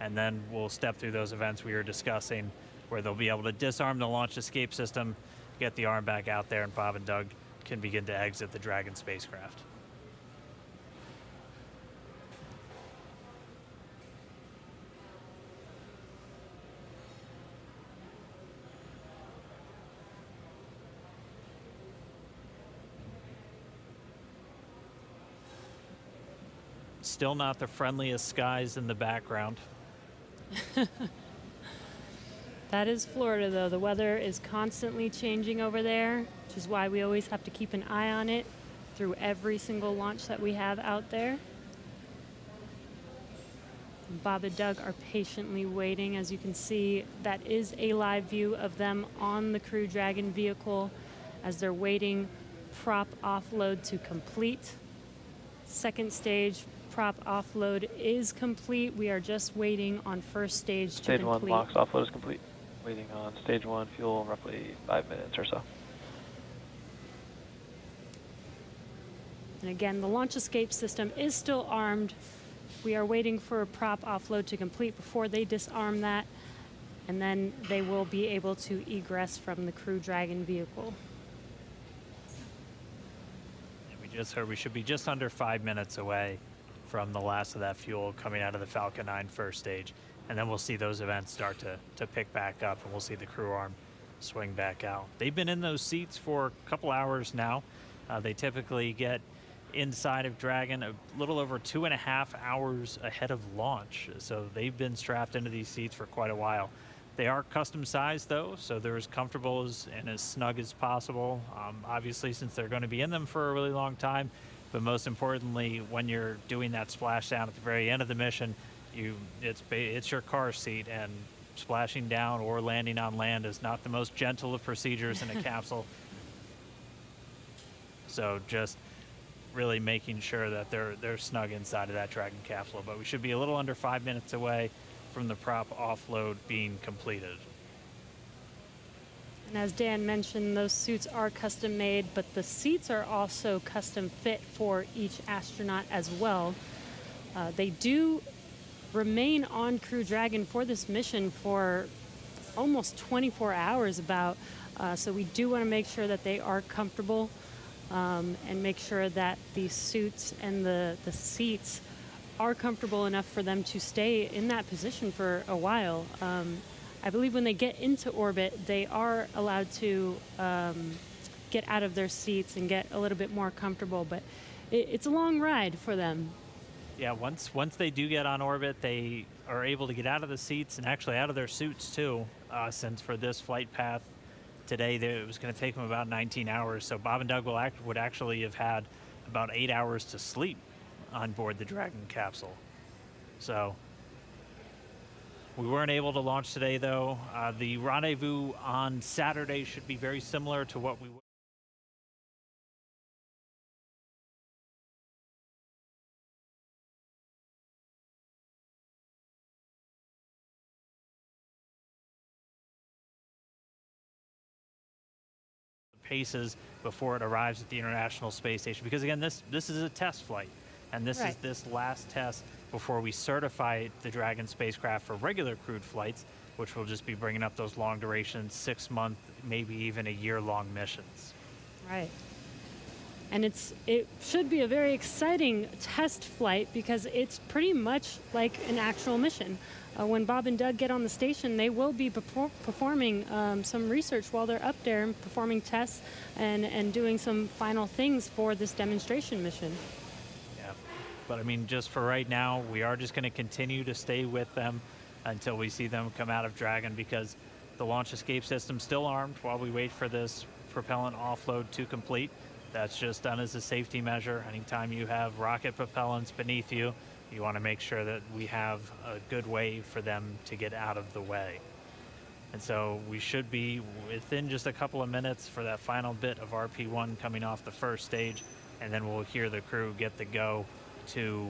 And then we'll step through those events we were discussing where they'll be able to disarm the launch escape system, get the arm back out there, and Bob and Doug can begin to exit the Dragon spacecraft. Still not the friendliest skies in the background. That is Florida, though. The weather is constantly changing over there, which is why we always have to keep an eye on it through every single launch that we have out there. Bob and Doug are patiently waiting. As you can see, that is a live view of them on the Crew Dragon vehicle as they're waiting prop offload to complete. Second stage prop offload is complete. We are just waiting on first stage to complete. Stage 1 LOX offload is complete. Waiting on stage 1 fuel, roughly 5 minutes or so. And again, the launch escape system is still armed. We are waiting for a prop offload to complete before they disarm that, and then they will be able to egress from the Crew Dragon vehicle. And we just heard we should be just under 5 minutes away from the last of that fuel coming out of the Falcon 9 first stage. And then we'll see those events start to pick back up, and we'll see the crew arm swing back out. They've been in those seats for a couple hours now. They typically get inside of Dragon a little over 2.5 hours ahead of launch. So they've been strapped into these seats for quite a while. They are custom sized though, so they're as comfortable and as snug as possible. Obviously, since they're going to be in them for a really long time, but most importantly, when you're doing that splashdown at the very end of the mission, it's your car seat, and splashing down or landing on land is not the most gentle of procedures in a capsule. So just really making sure that they're snug inside of that Dragon capsule. But we should be a little under 5 minutes away from the prop offload being completed. And as Dan mentioned, those suits are custom made, but the seats are also custom fit for each astronaut as well. They do remain on Crew Dragon for this mission for almost 24 hours about. So we do want to make sure that they are comfortable and make sure that the suits and the seats are comfortable enough for them to stay in that position for a while. I believe when they get into orbit, they are allowed to get out of their seats and get a little bit more comfortable, but it's a long ride for them. Yeah, once they do get on orbit, they are able to get out of the seats and actually out of their suits too, since for this flight path today, it was going to take them about 19 hours. So Bob and Doug would actually have had about 8 hours to sleep on board the Dragon capsule. So we weren't able to launch today, though. The rendezvous on Saturday should be very similar to what we paces before it arrives at the International Space Station, because again, this is a test flight, and this is this last test before we certify the Dragon spacecraft for regular crewed flights, which will just be bringing up those long duration 6-month, maybe even a year-long missions. Right. And it should be a very exciting test flight because it's pretty much like an actual mission. When Bob and Doug get on the station, they will be performing some research while they're up there and performing tests and doing some final things for this demonstration mission. Yeah, but I mean, just for right now, we are just going to continue to stay with them until we see them come out of Dragon, because the launch escape system's still armed while we wait for this propellant offload to complete. That's just done as a safety measure. Anytime you have rocket propellants beneath you, you want to make sure that we have a good way for them to get out of the way. And so we should be within just a couple of minutes for that final bit of RP1 coming off the first stage, and then we'll hear the crew get the go to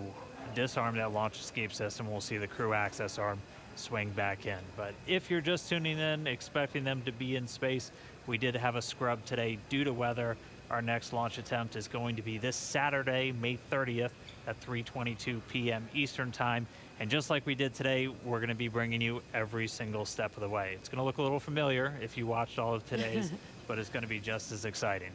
disarm that launch escape system. We'll see the crew access arm swing back in. But if you're just tuning in, expecting them to be in space, we did have a scrub today due to weather. Our next launch attempt is going to be this Saturday, May 30th at 3:22 p.m. Eastern Time. And just like we did today, we're going to be bringing you every single step of the way. It's going to look a little familiar if you watched all of today's, but it's going to be just as exciting.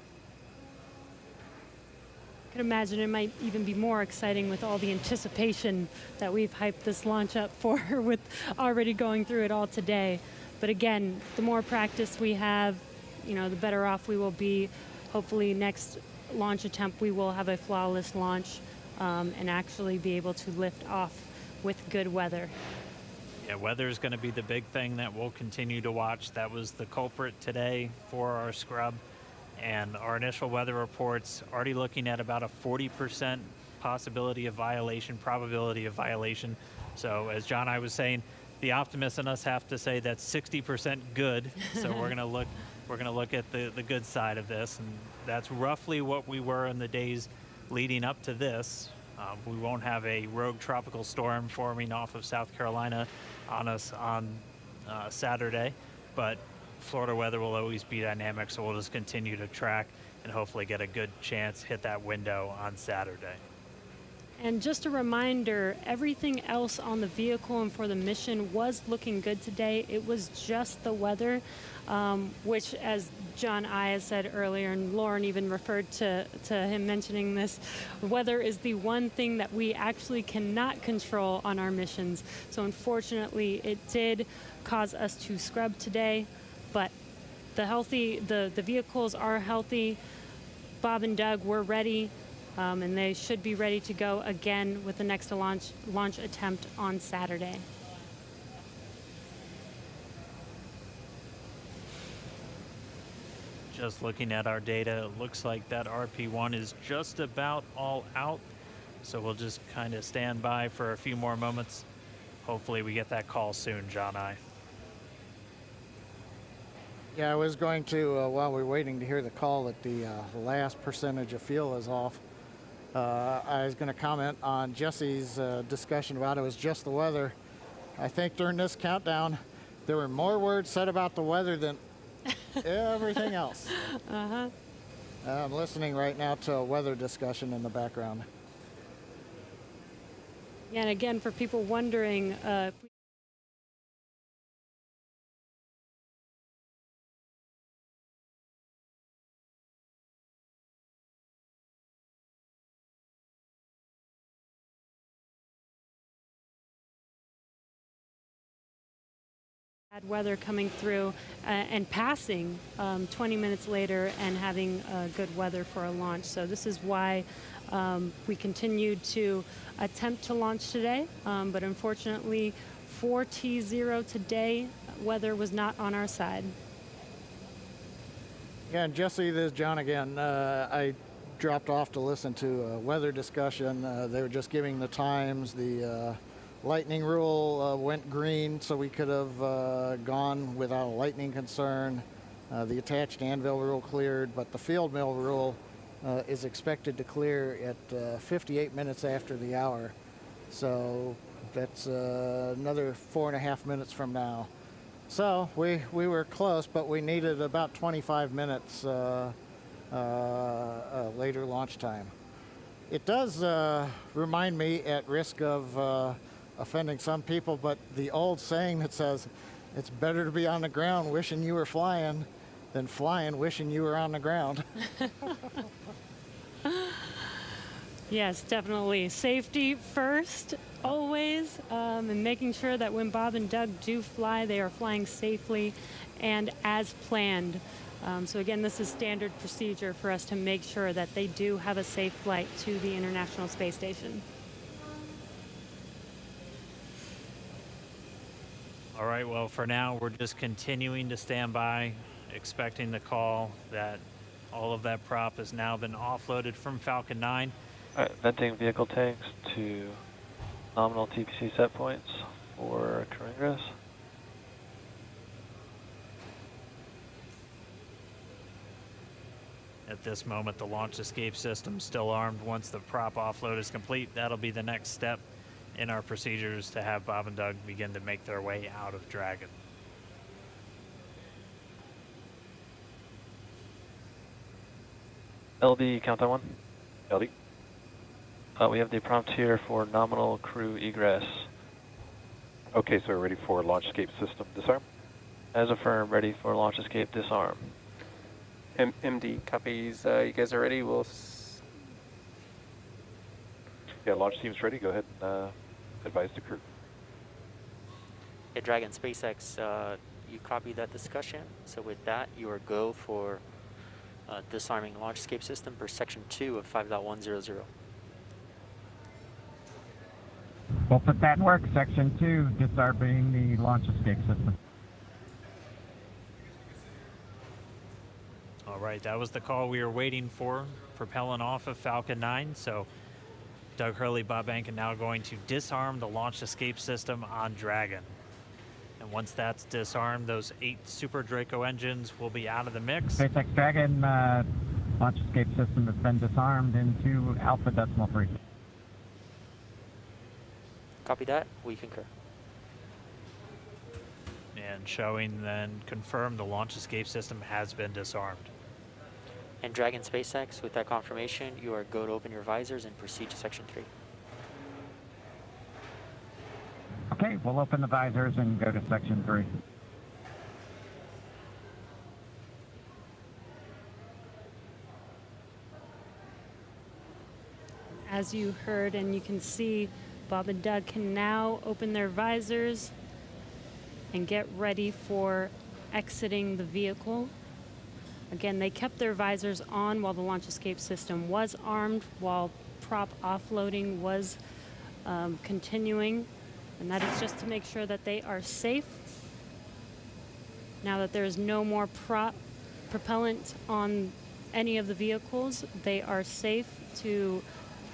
I could imagine it might even be more exciting with all the anticipation that we've hyped this launch up for with already going through it all today. But again, the more practice we have, the better off we will be. Hopefully next launch attempt we will have a flawless launch and actually be able to lift off with good weather. Yeah, weather is going to be the big thing that we'll continue to watch. That was the culprit today for our scrub. And our initial weather reports already looking at about a 40% probability of violation. So as John and I was saying, the optimists in us have to say that's 60% good. So we're going to look at the good side of this, and that's roughly what we were in the days leading up to this. We won't have a rogue tropical storm forming off of South Carolina on us on Saturday, but Florida weather will always be dynamic, so we'll just continue to track and hopefully get a good chance hit that window on Saturday. And just a reminder, everything else on the vehicle and for the mission was looking good today. It was just the weather, which, as John I said earlier, and Lauren even referred to him mentioning this, weather is the one thing that we actually cannot control on our missions. So unfortunately, it did cause us to scrub today, but the vehicles are healthy. Bob and Doug were ready. And they should be ready to go again with the next launch attempt on Saturday. Just looking at our data, it looks like that RP1 is just about all out. So we'll just kind of stand by for a few more moments. Hopefully we get that call soon, John I. Yeah, I was going to, while we're waiting to hear the call, that the last percentage of fuel is off. I was going to comment on Jesse's discussion about it was just the weather. I think during this countdown, there were more words said about the weather than everything else. Uh-huh. I'm listening right now to a weather discussion in the background. Yeah, and again, for people wondering, bad weather coming through and passing 20 minutes later and having good weather for a launch. So this is why we continued to attempt to launch today, but unfortunately for T0 today, weather was not on our side. Yeah, and Jesse, this is John again. I dropped off to listen to a weather discussion. They were just giving the times. The lightning rule went green, so we could have gone without a lightning concern. The attached anvil rule cleared, but the field mill rule is expected to clear at 58 minutes after the hour. So that's another 4.5 minutes from now. So we were close, but we needed about 25 minutes later launch time. It does remind me, at risk of offending some people, but the old saying that says it's better to be on the ground wishing you were flying than flying wishing you were on the ground. Yes, definitely. Safety first, always, and making sure that when Bob and Doug do fly, they are flying safely and as planned. So again, this is standard procedure for us to make sure that they do have a safe flight to the International Space Station. All right, well, for now, we're just continuing to stand by, expecting the call that all of that prop has now been offloaded from Falcon 9. All right, venting vehicle tanks to nominal TPC set points for crew ingress. At this moment, the launch escape system still armed. Once the prop offload is complete, that'll be the next step in our procedures to have Bob and Doug begin to make their way out of Dragon. LD, countdown 1. LD. We have the prompt here for nominal crew egress Okay, so we're ready for launch escape system disarm. As affirmed, ready for launch escape disarm. MD copies. You guys are ready? We'll. Yeah, launch team's ready. Go ahead and advise the crew. Hey, Dragon SpaceX, you copy that discussion. So with that, you are go for disarming launch escape system per section 2 of 5.100. We'll put that in work. Section 2, disarming the launch escape system. All right, that was the call we were waiting for, propelling off of Falcon 9. So Doug Hurley, Bob Ankin now going to disarm the launch escape system on Dragon. And once that's disarmed, those 8 Super Draco engines will be out of the mix. SpaceX Dragon launch escape system has been disarmed into Alpha Decimal 3. Copy that. We concur. And showing then confirmed the launch escape system has been disarmed. And Dragon SpaceX, with that confirmation, you are go to open your visors and proceed to section 3. Okay, we'll open the visors and go to section 3. As you heard and you can see, Bob and Doug can now open their visors and get ready for exiting the vehicle. Again, they kept their visors on while the launch escape system was armed, while prop offloading was continuing. And that is just to make sure that they are safe. Now that there is no more propellant on any of the vehicles, they are safe to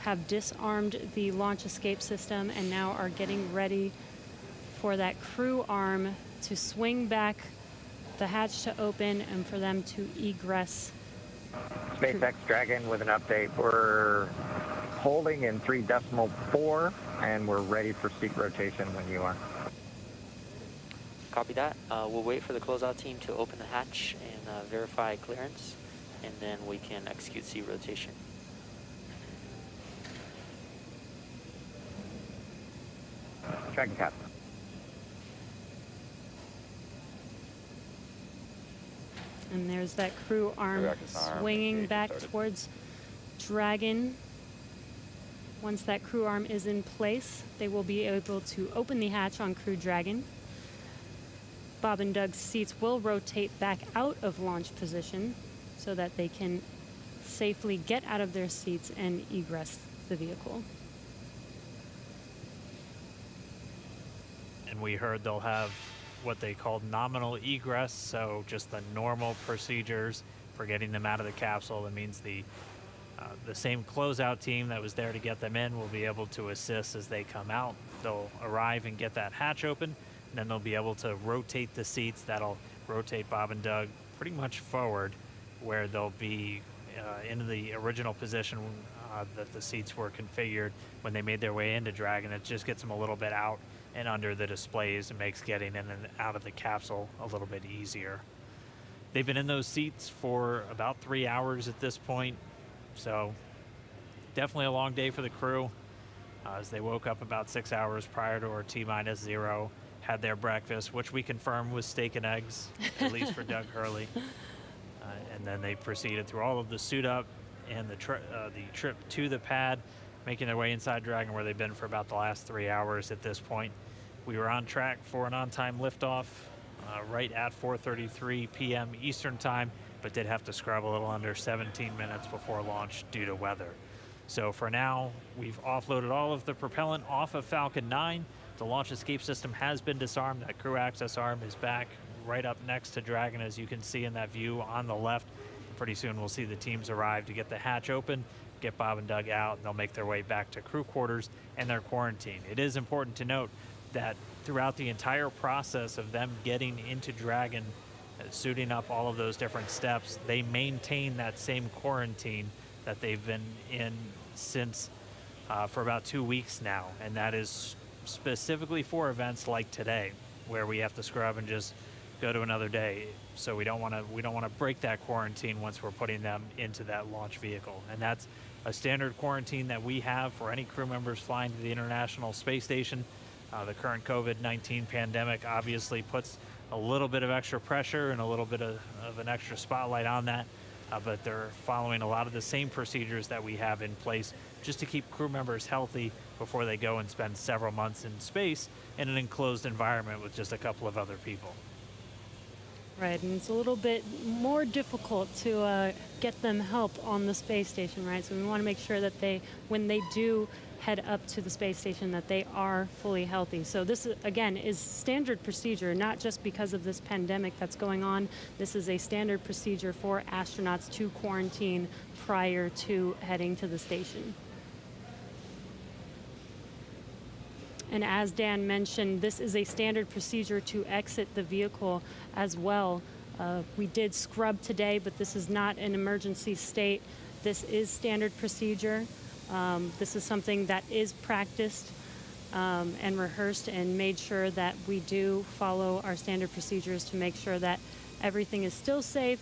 have disarmed the launch escape system and now are getting ready for that crew arm to swing back, the hatch to open, and for them to egress. SpaceX Dragon with an update. We're holding in 3.4 and we're ready for seat rotation when you are. Copy that. We'll wait for the closeout team to open the hatch and verify clearance, and then we can execute seat rotation. Dragon cap. And there's that crew arm swinging back towards Dragon. Once that crew arm is in place, they will be able to open the hatch on Crew Dragon. Bob and Doug's seats will rotate back out of launch position so that they can safely get out of their seats and egress the vehicle. And we heard they'll have what they call nominal egress, so just the normal procedures for getting them out of the capsule. That means the same closeout team that was there to get them in will be able to assist as they come out. They'll arrive and get that hatch open, and then they'll be able to rotate the seats. That'll rotate Bob and Doug pretty much forward, where they'll be in the original position that the seats were configured when they made their way into Dragon. It just gets them a little bit out and under the displays and makes getting in and out of the capsule a little bit easier. They've been in those seats for about 3 hours at this point, so definitely a long day for the crew. As they woke up about 6 hours prior to our T-0, had their breakfast, which we confirmed was steak and eggs, at least for Doug Hurley. And then they proceeded through all of the suit up and the trip to the pad, making their way inside Dragon, where they've been for about the last 3 hours at this point. We were on track for an on-time liftoff right at 4:33 p.m. Eastern time, but did have to scrub a little under 17 minutes before launch due to weather. So for now, we've offloaded all of the propellant off of Falcon 9. The launch escape system has been disarmed. That crew access arm is back right up next to Dragon, as you can see in that view on the left. Pretty soon we'll see the teams arrive to get the hatch open, get Bob and Doug out, and they'll make their way back to crew quarters and their quarantine. It is important to note that throughout the entire process of them getting into Dragon, suiting up all of those different steps, they maintain that same quarantine that they've been in since for about 2 weeks now, and that is specifically for events like today, where we have to scrub and just go to another day. So we don't want to break that quarantine once we're putting them into that launch vehicle, and that's a standard quarantine that we have for any crew members flying to the International Space Station. The current COVID-19 pandemic obviously puts a little bit of extra pressure and a little bit of an extra spotlight on that, but they're following a lot of the same procedures that we have in place just to keep crew members healthy before they go and spend several months in space in an enclosed environment with just a couple of other people. Right, and it's a little bit more difficult to get them help on the space station, right? So we want to make sure that when they do head up to the space station, that they are fully healthy. So this, again, is standard procedure, not just because of this pandemic that's going on. This is a standard procedure for astronauts to quarantine prior to heading to the station. And as Dan mentioned, this is a standard procedure to exit the vehicle as well. We did scrub today, but this is not an emergency state. This is standard procedure. This is something that is practiced and rehearsed and made sure that we do follow our standard procedures to make sure that everything is still safe.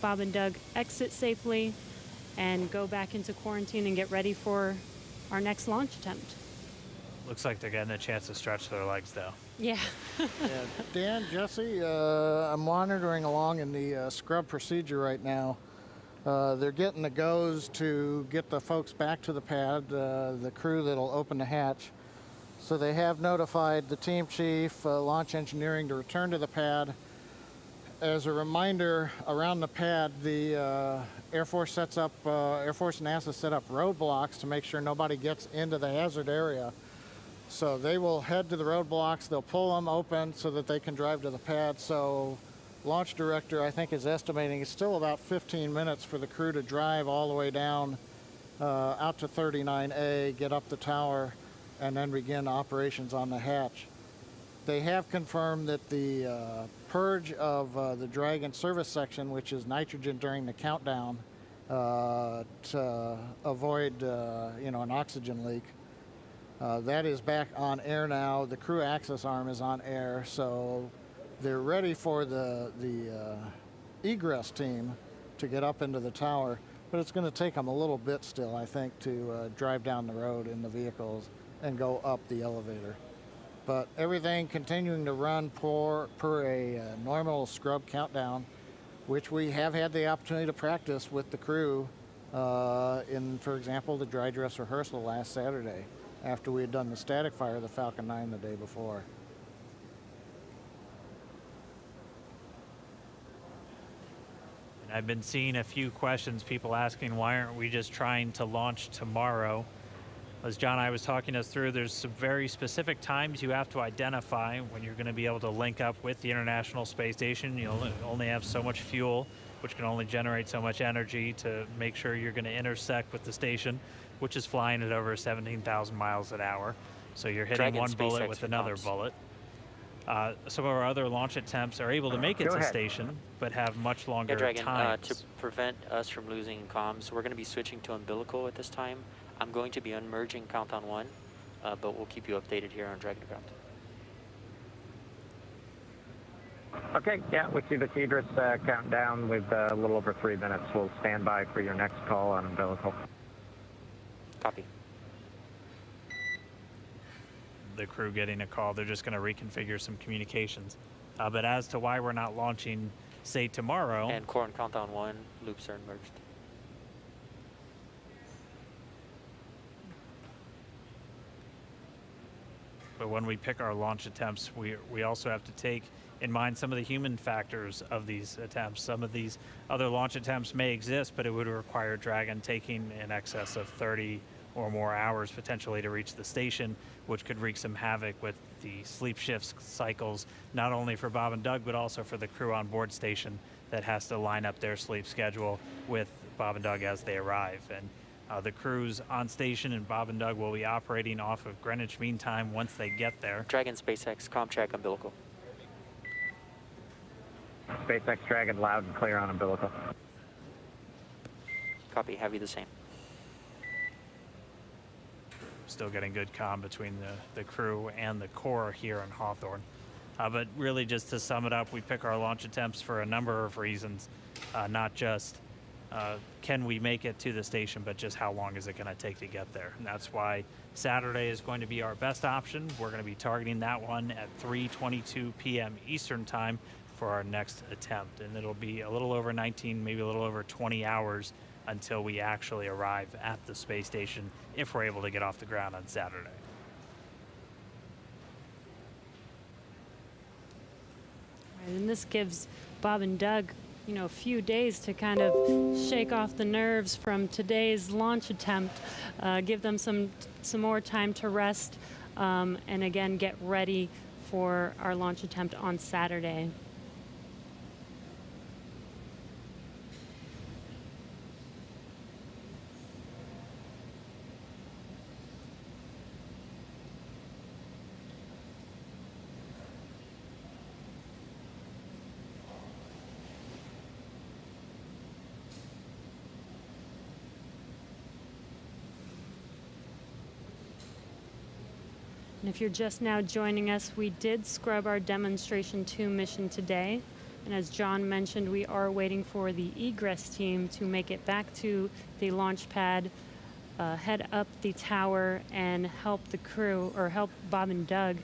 Bob and Doug exit safely and go back into quarantine and get ready for our next launch attempt. Looks like they're getting a chance to stretch their legs, though. Yeah. Yeah, Dan, Jesse, I'm monitoring along in the scrub procedure right now. They're getting the goes to get the folks back to the pad, the crew that'll open the hatch. So they have notified the team chief, launch engineering, to return to the pad. As a reminder, around the pad, the Air Force and NASA set up roadblocks to make sure nobody gets into the hazard area. So they will head to the roadblocks, they'll pull them open so that they can drive to the pad. So launch director, I think, is estimating it's still about 15 minutes for the crew to drive all the way down out to 39A, get up the tower, and then begin operations on the hatch. They have confirmed that the purge of the Dragon service section, which is nitrogen during the countdown to avoid an oxygen leak, that is back on air now. The crew access arm is on air, so they're ready for the egress team to get up into the tower, but it's going to take them a little bit still, I think, to drive down the road in the vehicles and go up the elevator. But everything continuing to run per a normal scrub countdown, which we have had the opportunity to practice with the crew in, for example, the dry dress rehearsal last Saturday, after we had done the static fire of the Falcon 9 the day before. And I've been seeing a few questions, people asking why aren't we just trying to launch tomorrow? As John and I was talking us through, there's some very specific times you have to identify when you're going to be able to link up with the International Space Station. You'll only have so much fuel, which can only generate so much energy to make sure you're going to intersect with the station, which is flying at over 17,000 miles an hour. So you're hitting Dragon one bullet SpaceX with another comms. bullet. Some of our other launch attempts are able to make it to station, but have much longer Yeah, Dragon, times. to prevent us from losing comms, we're going to be switching to umbilical at this time. I'm going to be unmerging Countdown 1, but we'll keep you updated here on Dragon Ground. Okay, yeah, we see the Cedrus countdown with a little over 3 minutes. We'll stand by for your next call on umbilical. Copy. The crew getting a call, they're just going to reconfigure some communications. But as to why we're not launching, say, tomorrow... And core and Countdown 1 loops are merged. But when we pick our launch attempts, we also have to take in mind some of the human factors of these attempts. Some of these other launch attempts may exist, but it would require Dragon taking in excess of 30 or more hours potentially to reach the station, which could wreak some havoc with the sleep shifts cycles, not only for Bob and Doug, but also for the crew on board station that has to line up their sleep schedule with Bob and Doug as they arrive. And the crews on station and Bob and Doug will be operating off of Greenwich Mean Time once they get there. Dragon SpaceX, comm check, umbilical. SpaceX Dragon, loud and clear on umbilical. Copy, have you the same. Still getting good comm between the crew and the core here in Hawthorne. But really, just to sum it up, we pick our launch attempts for a number of reasons, not just can we make it to the station, but just how long is it going to take to get there? And that's why Saturday is going to be our best option. We're going to be targeting that one at 3:22 p.m. Eastern time for our next attempt. And it'll be a little over 19, maybe a little over 20 hours until we actually arrive at the space station if we're able to get off the ground on Saturday. And this gives Bob and Doug, a few days to kind of shake off the nerves from today's launch attempt, give them some more time to rest, and again, get ready for our launch attempt on Saturday. And if you're just now joining us, we did scrub our Demonstration 2 mission today. And as John mentioned, we are waiting for the egress team to make it back to the launch pad, head up the tower, and help the crew, or help Bob and Doug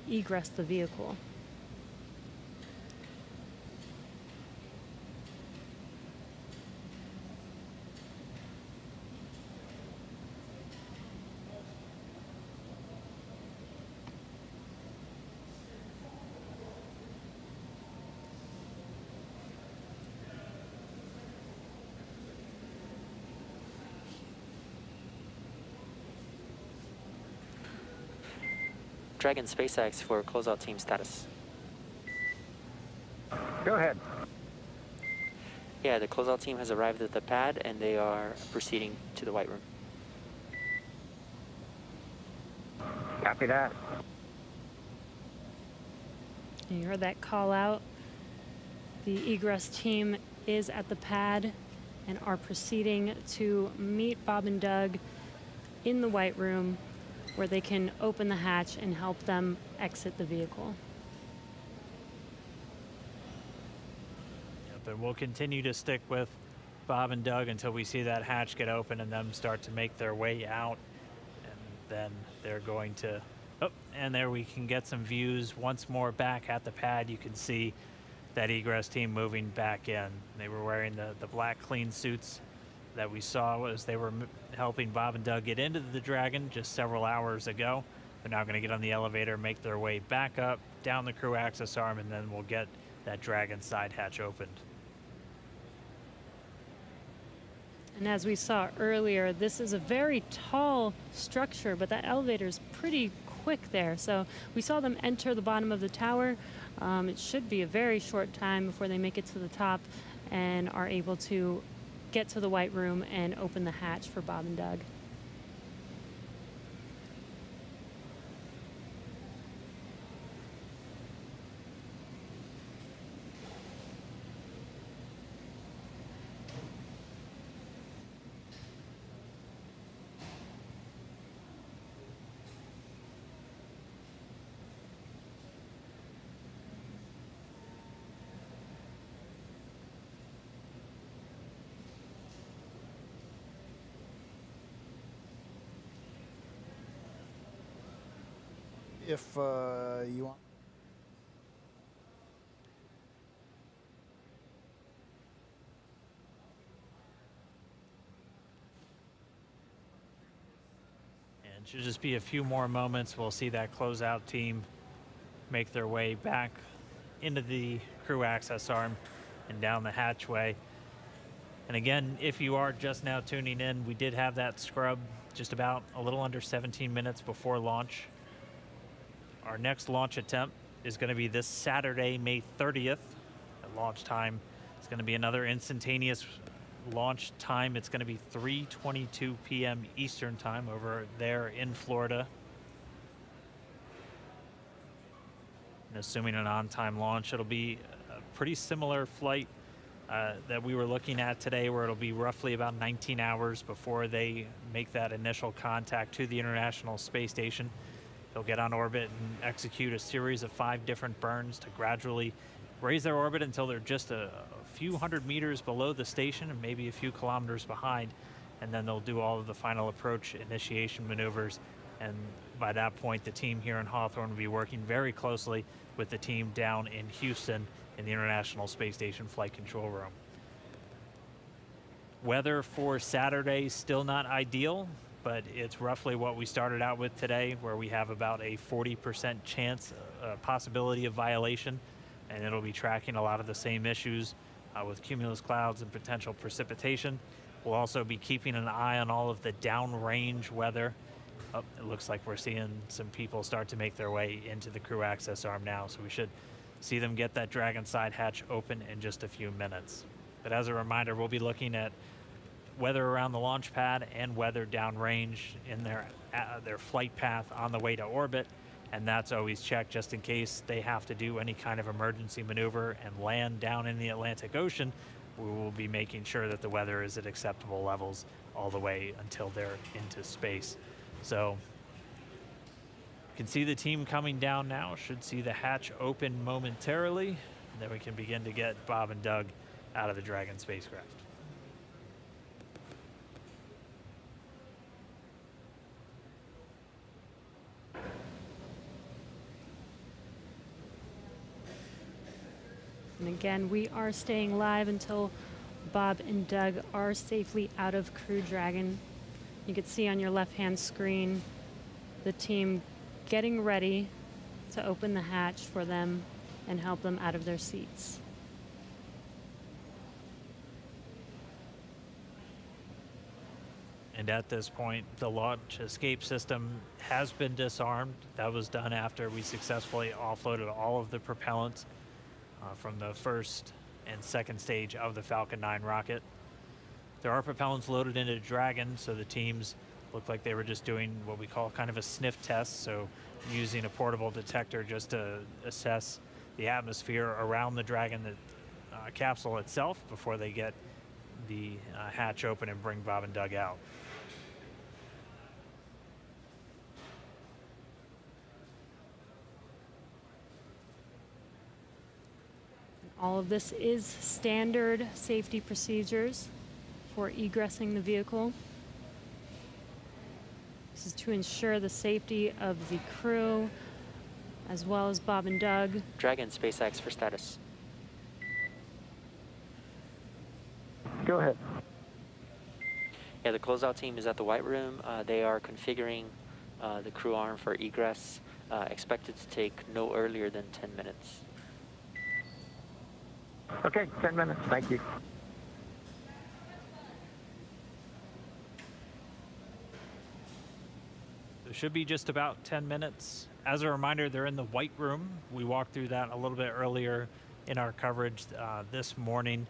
egress the vehicle. Dragon SpaceX for closeout team status. Go ahead. Yeah, the closeout team has arrived at the pad and they are proceeding to the White Room. Copy that. You heard that call out. The egress team is at the pad and are proceeding to meet Bob and Doug in the White Room, where they can open the hatch and help them exit the vehicle. Yep, and we'll continue to stick with Bob and Doug until we see that hatch get open and them start to make their way out. And then they're going to, oh, and there we can get some views once more back at the pad. You can see that egress team moving back in. They were wearing the black clean suits that we saw as they were helping Bob and Doug get into the Dragon just several hours ago. They're now going to get on the elevator, make their way back up, down the crew access arm, and then we'll get that Dragon side hatch opened. And as we saw earlier, this is a very tall structure, but that elevator is pretty quick there. So we saw them enter the bottom of the tower. It should be a very short time before they make it to the top and are able to get to the White Room and open the hatch for Bob and Doug. If you want. And it should just be a few more moments. We'll see that closeout team make their way back into the crew access arm and down the hatchway. And again, if you are just now tuning in, we did have that scrub just about a little under 17 minutes before launch. Our next launch attempt is going to be this Saturday, May 30th. At launch time, it's going to be another instantaneous launch time. It's going to be 3:22 p.m. Eastern time over there in Florida. And assuming an on-time launch, it'll be a pretty similar flight that we were looking at today, where it'll be roughly about 19 hours before they make that initial contact to the International Space Station. They'll get on orbit and execute a series of 5 different burns to gradually raise their orbit until they're just a few hundred meters below the station and maybe a few kilometers behind, and then they'll do all of the final approach initiation maneuvers. And by that point, the team here in Hawthorne will be working very closely with the team down in Houston in the International Space Station Flight Control Room. Weather for Saturday still not ideal, but it's roughly what we started out with today, where we have about a 40% chance, possibility of violation, and it'll be tracking a lot of the same issues with cumulus clouds and potential precipitation. We'll also be keeping an eye on all of the downrange weather. Oh, it looks like we're seeing some people start to make their way into the crew access arm now, so we should see them get that Dragon side hatch open in just a few minutes. But as a reminder, we'll be looking at weather around the launch pad and weather downrange in their flight path on the way to orbit, and that's always checked just in case they have to do any kind of emergency maneuver and land down in the Atlantic Ocean. We will be making sure that the weather is at acceptable levels all the way until they're into space. So you can see the team coming down now. Should see the hatch open momentarily, and then we can begin to get Bob and Doug out of the Dragon spacecraft. And again, we are staying live until Bob and Doug are safely out of Crew Dragon. You can see on your left-hand screen the team getting ready to open the hatch for them and help them out of their seats. And at this point, the launch escape system has been disarmed. That was done after we successfully offloaded all of the propellants from the first and second stage of the Falcon 9 rocket. There are propellants loaded into Dragon, so the teams looked like they were just doing what we call kind of a sniff test, so using a portable detector just to assess the atmosphere around the Dragon capsule itself before they get the hatch open and bring Bob and Doug out. All of this is standard safety procedures for egressing the vehicle. This is to ensure the safety of the crew, as well as Bob and Doug. Dragon SpaceX for status. Go ahead. Yeah, the closeout team is at the White Room. They are configuring the crew arm for egress, expected to take no earlier than 10 minutes. Okay, 10 minutes. Thank you. It should be just about 10 minutes. As a reminder, they're in the White Room. We walked through that a little bit earlier in our coverage this morning.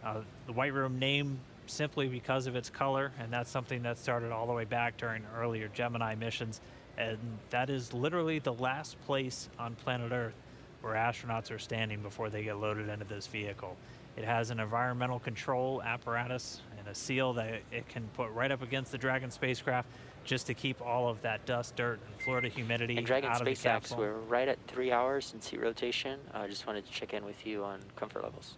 The White Room name simply because of its color, and that's something that started all the way back during earlier Gemini missions. And that is literally the last place on planet Earth where astronauts are standing before they get loaded into this vehicle. It has an environmental control apparatus and a seal that it can put right up against the Dragon spacecraft just to keep all of that dust, dirt, and Florida humidity And Dragon out of the SpaceX, capsule. we're right at 3 hours in seat rotation. I just wanted to check in with you on comfort levels.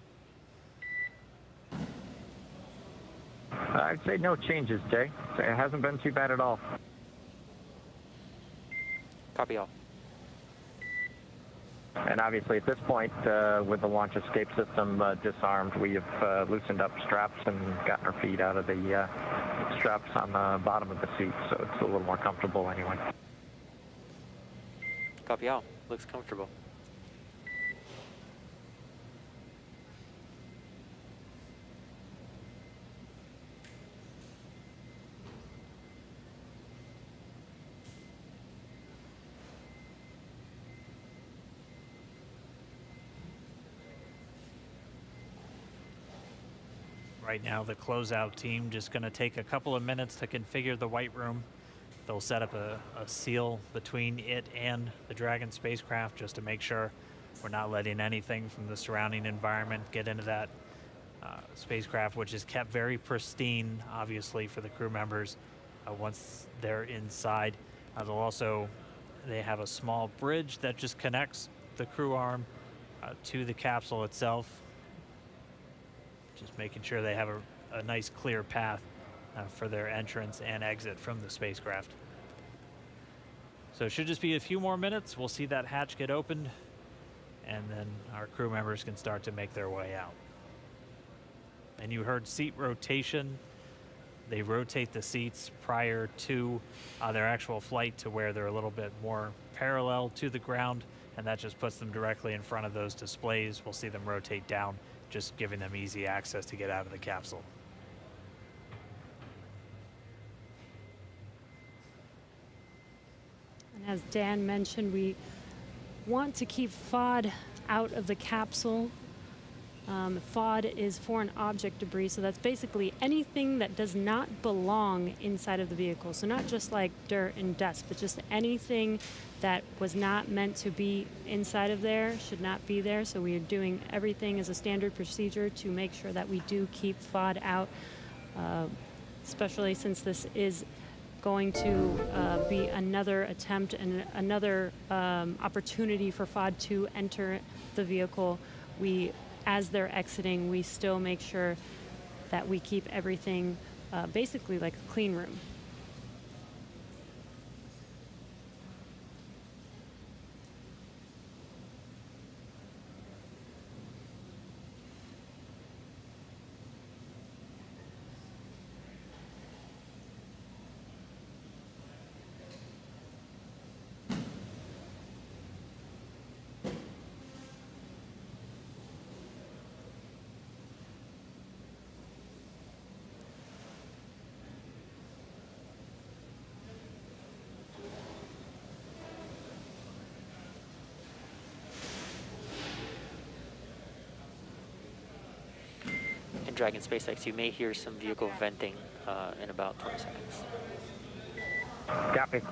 I'd say no changes, Jay. It hasn't been too bad at all. Copy all. And obviously at this point, with the launch escape system disarmed, we have loosened up straps and gotten our feet out of the straps on the bottom of the seat, so it's a little more comfortable anyway. Copy all. Looks comfortable. Right now, the closeout team just going to take a couple of minutes to configure the White Room. They'll set up a seal between it and the Dragon spacecraft just to make sure we're not letting anything from the surrounding environment get into that spacecraft, which is kept very pristine, obviously, for the crew members once they're inside. They have a small bridge that just connects the crew arm to the capsule itself. just making sure they have a nice clear path for their entrance and exit from the spacecraft. So it should just be a few more minutes. We'll see that hatch get opened, and then our crew members can start to make their way out. And you heard seat rotation. They rotate the seats prior to their actual flight to where they're a little bit more parallel to the ground, and that just puts them directly in front of those displays. We'll see them rotate down, just giving them easy access to get out of the capsule. And as Dan mentioned, we want to keep FOD out of the capsule. FOD is foreign object debris, so that's basically anything that does not belong inside of the vehicle. So not just like dirt and dust, but just anything that was not meant to be inside of there should not be there. So we are doing everything as a standard procedure to make sure that we do keep FOD out, especially since this is going to be another attempt and another opportunity for FOD to enter the vehicle. As they're exiting, we still make sure that we keep everything basically like a clean room. In Dragon SpaceX, you may hear some vehicle venting in about 20 seconds. Copy.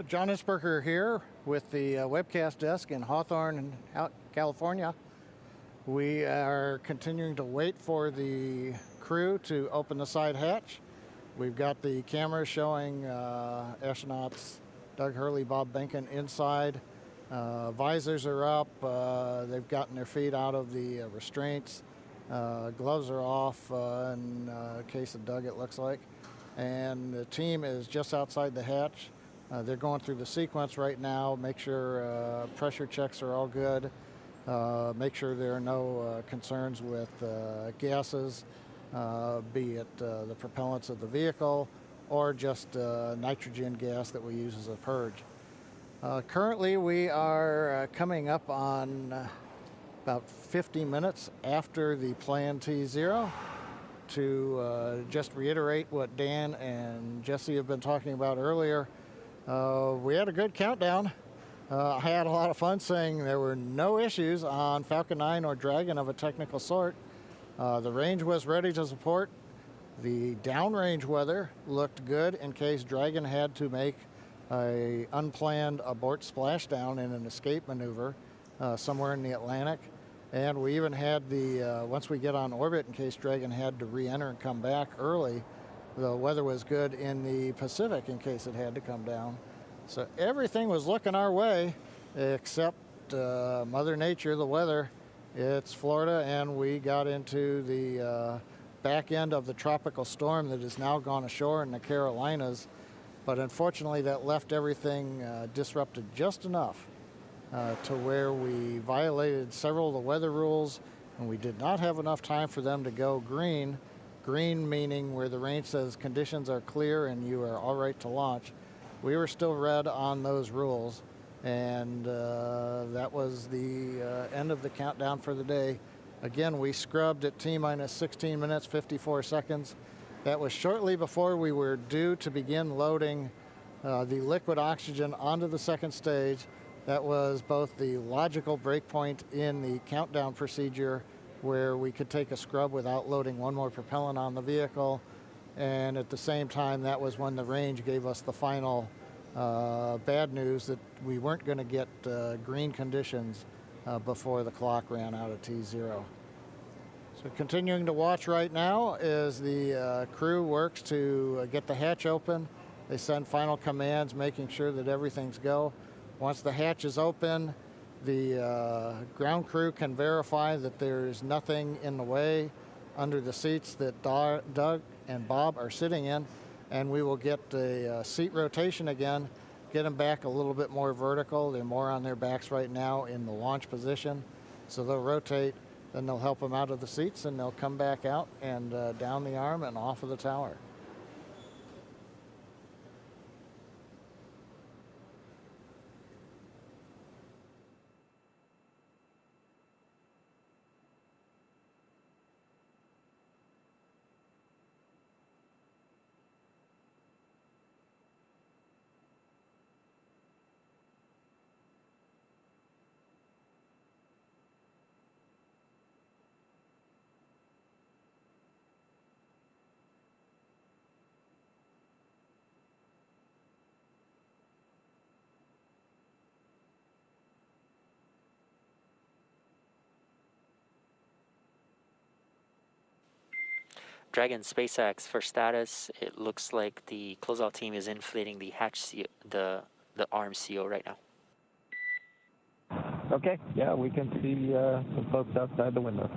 John Isberger here with the webcast desk in Hawthorne, California. We are continuing to wait for the crew to open the side hatch. We've got the cameras showing astronauts Doug Hurley, Bob Behnken inside. Visors are up. They've gotten their feet out of the restraints. Gloves are off in case of Doug, it looks like. And the team is just outside the hatch. They're going through the sequence right now, make sure pressure checks are all good, make sure there are no concerns with gases, be it the propellants of the vehicle or just nitrogen gas that we use as a purge. Currently, we are coming up on about 50 minutes after the planned T0. To just reiterate what Dan and Jesse have been talking about earlier, we had a good countdown. I had a lot of fun saying there were no issues on Falcon 9 or Dragon of a technical sort. The range was ready to support. The downrange weather looked good in case Dragon had to make a unplanned abort splashdown in an escape maneuver somewhere in the Atlantic. And we even had the, once we get on orbit, in case Dragon had to re-enter and come back early, the weather was good in the Pacific in case it had to come down. So everything was looking our way except Mother Nature, the weather. It's Florida, and we got into the back end of the tropical storm that has now gone ashore in the Carolinas. But unfortunately, that left everything disrupted just enough to where we violated several of the weather rules, and we did not have enough time for them to go green. Green meaning where the range says conditions are clear and you are all right to launch. We were still red on those rules, and that was the end of the countdown for the day. Again, we scrubbed at T-minus 16 minutes, 54 seconds. That was shortly before we were due to begin loading the liquid oxygen onto the second stage. That was both the logical breakpoint in the countdown procedure where we could take a scrub without loading one more propellant on the vehicle. And at the same time, that was when the range gave us the final bad news that we weren't going to get green conditions before the clock ran out of T0. So continuing to watch right now as the crew works to get the hatch open. They send final commands, making sure that everything's go. Once the hatch is open, the ground crew can verify that there's nothing in the way under the seats that Doug and Bob are sitting in, and we will get a seat rotation again, get them back a little bit more vertical. They're more on their backs right now in the launch position, so they'll rotate, then they'll help them out of the seats, and they'll come back out and down the arm and off of the tower. Dragon SpaceX, for status, it looks like the closeout team is inflating the hatch seal, the arm seal right now. Okay, yeah, we can see some folks outside the window.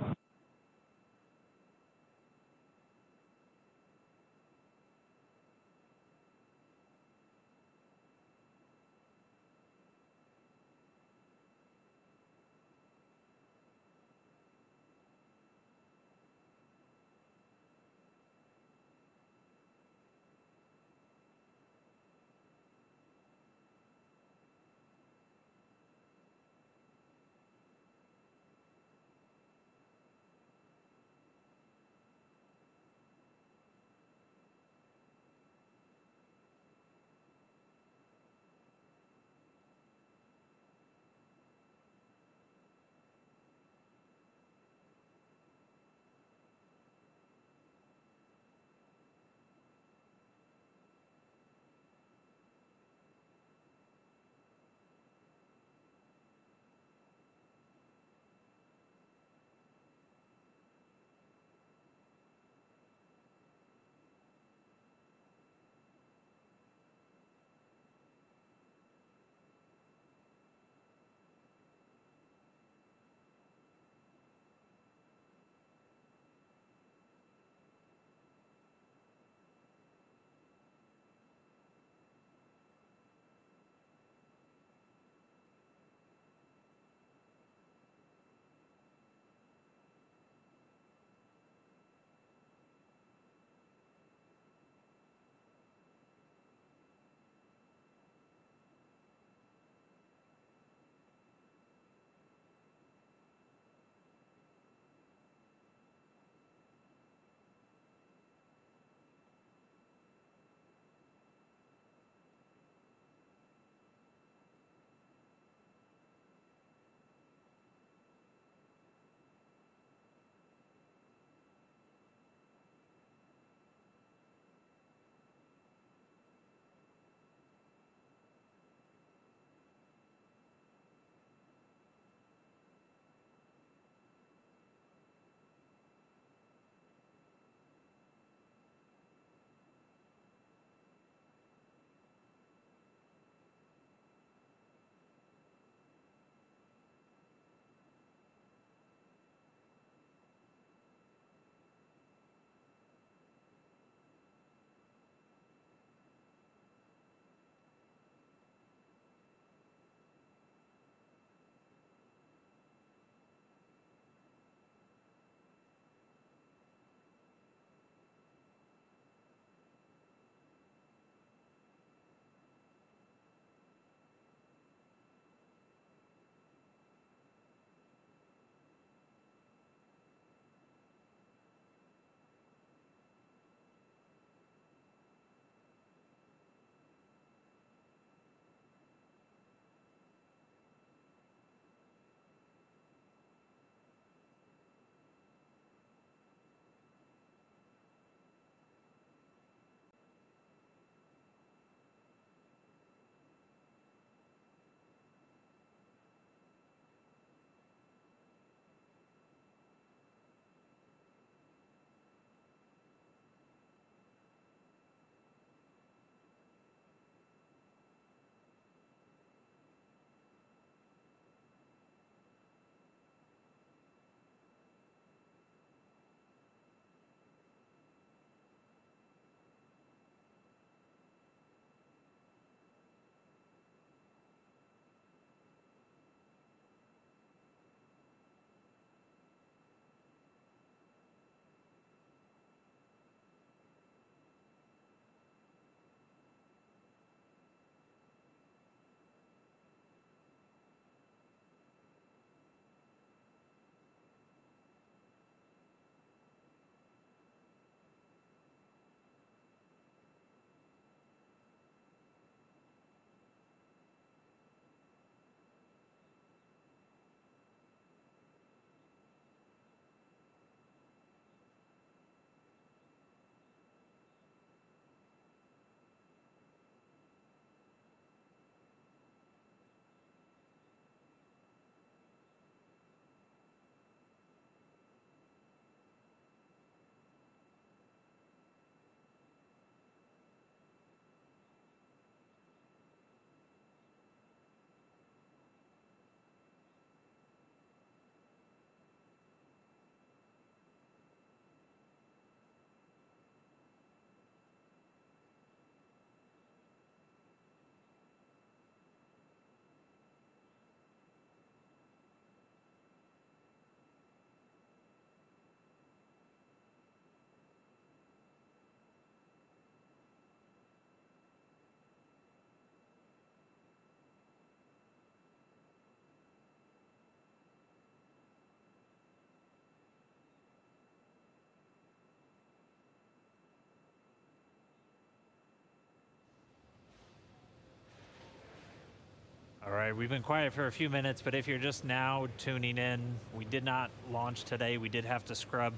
All right, we've been quiet for a few minutes, but if you're just now tuning in, we did not launch today. We did have to scrub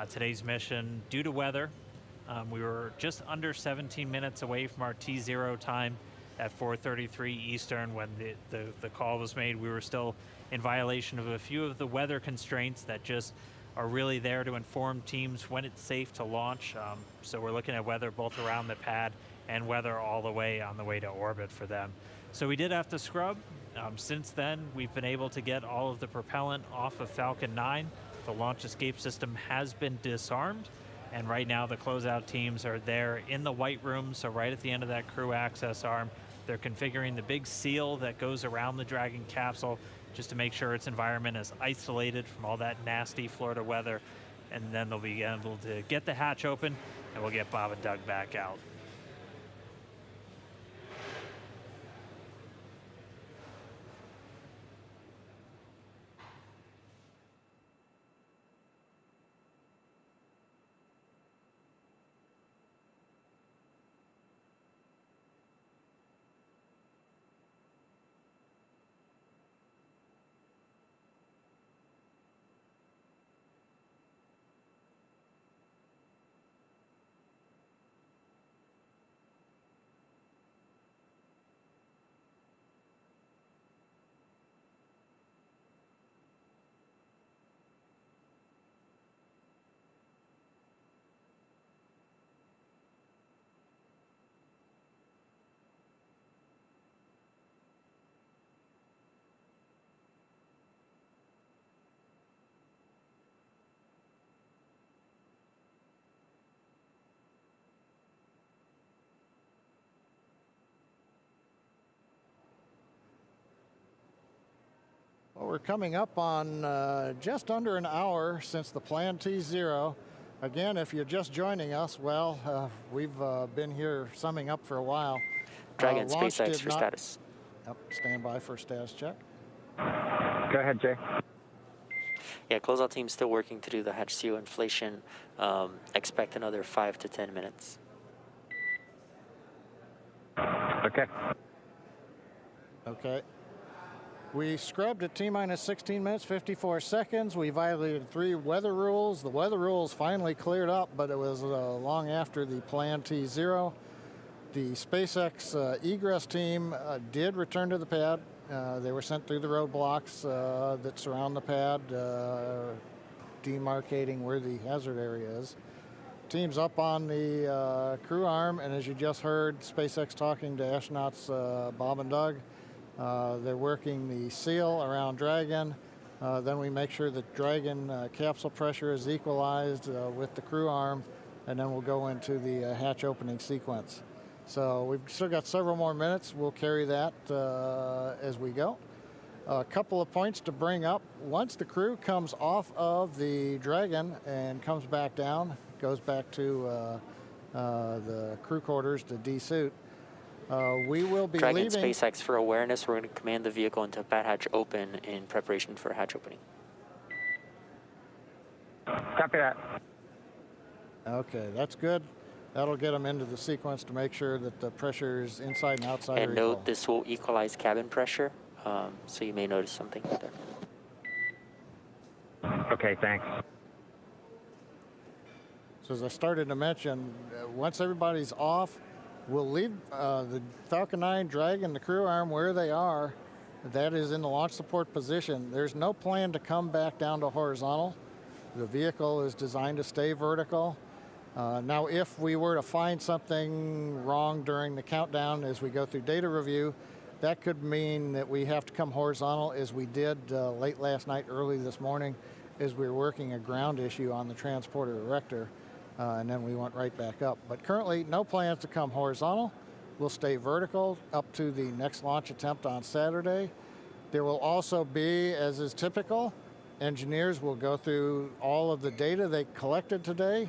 today's mission due to weather. We were just under 17 minutes away from our T0 time at 4:33 Eastern when the call was made. We were still in violation of a few of the weather constraints that just are really there to inform teams when it's safe to launch. So we're looking at weather both around the pad and weather all the way on the way to orbit for them. So we did have to scrub. Since then, we've been able to get all of the propellant off of Falcon 9. The launch escape system has been disarmed, and right now the closeout teams are there in the white room, so right at the end of that crew access arm. They're configuring the big seal that goes around the Dragon capsule just to make sure its environment is isolated from all that nasty Florida weather, and then they'll be able to get the hatch open, and we'll get Bob and Doug back out. Well, we're coming up on just under an hour since the planned T0. Again, if you're just joining us, well, we've been here summing up for a while. Dragon, Launch SpaceX did for not- status. Yep, stand by for status check. Go ahead, Jay. Yeah, closeout team's still working to do the hatch seal inflation. Expect another 5 to 10 minutes. Okay. Okay. We scrubbed at T-minus 16 minutes, 54 seconds. We violated 3 weather rules. The weather rules finally cleared up, but it was long after the planned T0. The SpaceX egress team did return to the pad. They were sent through the roadblocks that surround the pad, demarcating where the hazard area is. Team's up on the crew arm, and as you just heard, SpaceX talking to astronauts Bob and Doug. They're working the seal around Dragon. Then we make sure that Dragon capsule pressure is equalized with the crew arm, and then we'll go into the hatch opening sequence. So we've still got several more minutes. We'll carry that as we go. A couple of points to bring up. Once the crew comes off of the Dragon and comes back down, goes back to the crew quarters to de-suit, we will be Dragon, leaving. SpaceX for awareness. We're going to command the vehicle into pad hatch open in preparation for hatch opening. Copy that. Okay, that's good. That'll get them into the sequence to make sure that the pressures inside and outside And are note, equal. this will equalize cabin pressure, so you may notice something there. Okay, thanks. So as I started to mention, once everybody's off, we'll leave the Falcon 9 Dragon, the crew arm, where they are. That is in the launch support position. There's no plan to come back down to horizontal. The vehicle is designed to stay vertical. Now, if we were to find something wrong during the countdown as we go through data review, that could mean that we have to come horizontal, as we did late last night, early this morning, as we were working a ground issue on the transporter erector, and then we went right back up. But currently, no plans to come horizontal. We'll stay vertical up to the next launch attempt on Saturday. There will also be, as is typical, engineers will go through all of the data they collected today,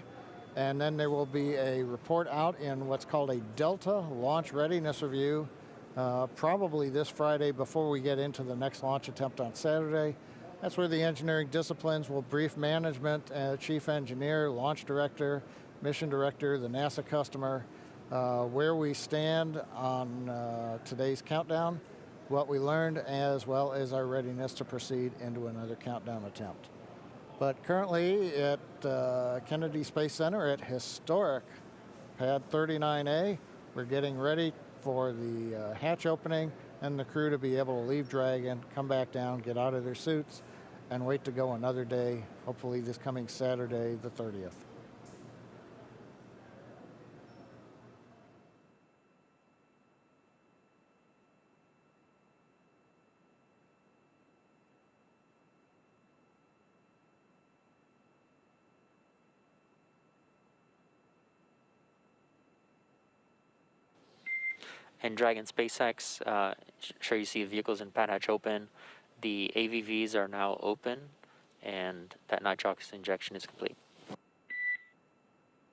and then there will be a report out in what's called a Delta Launch Readiness Review, probably this Friday before we get into the next launch attempt on Saturday. That's where the engineering disciplines will brief management, chief engineer, launch director, mission director, the NASA customer, where we stand on today's countdown, what we learned as well as our readiness to proceed into another countdown attempt. But currently at Kennedy Space Center at historic Pad 39A, we're getting ready for the hatch opening and the crew to be able to leave Dragon, come back down, get out of their suits, and wait to go another day, hopefully this coming Saturday, the 30th. And Dragon SpaceX, sure you see the vehicles in pad hatch open. The AVVs are now open, and that nitrox injection is complete.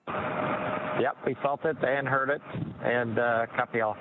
Yep, we felt it and heard it, and copy all.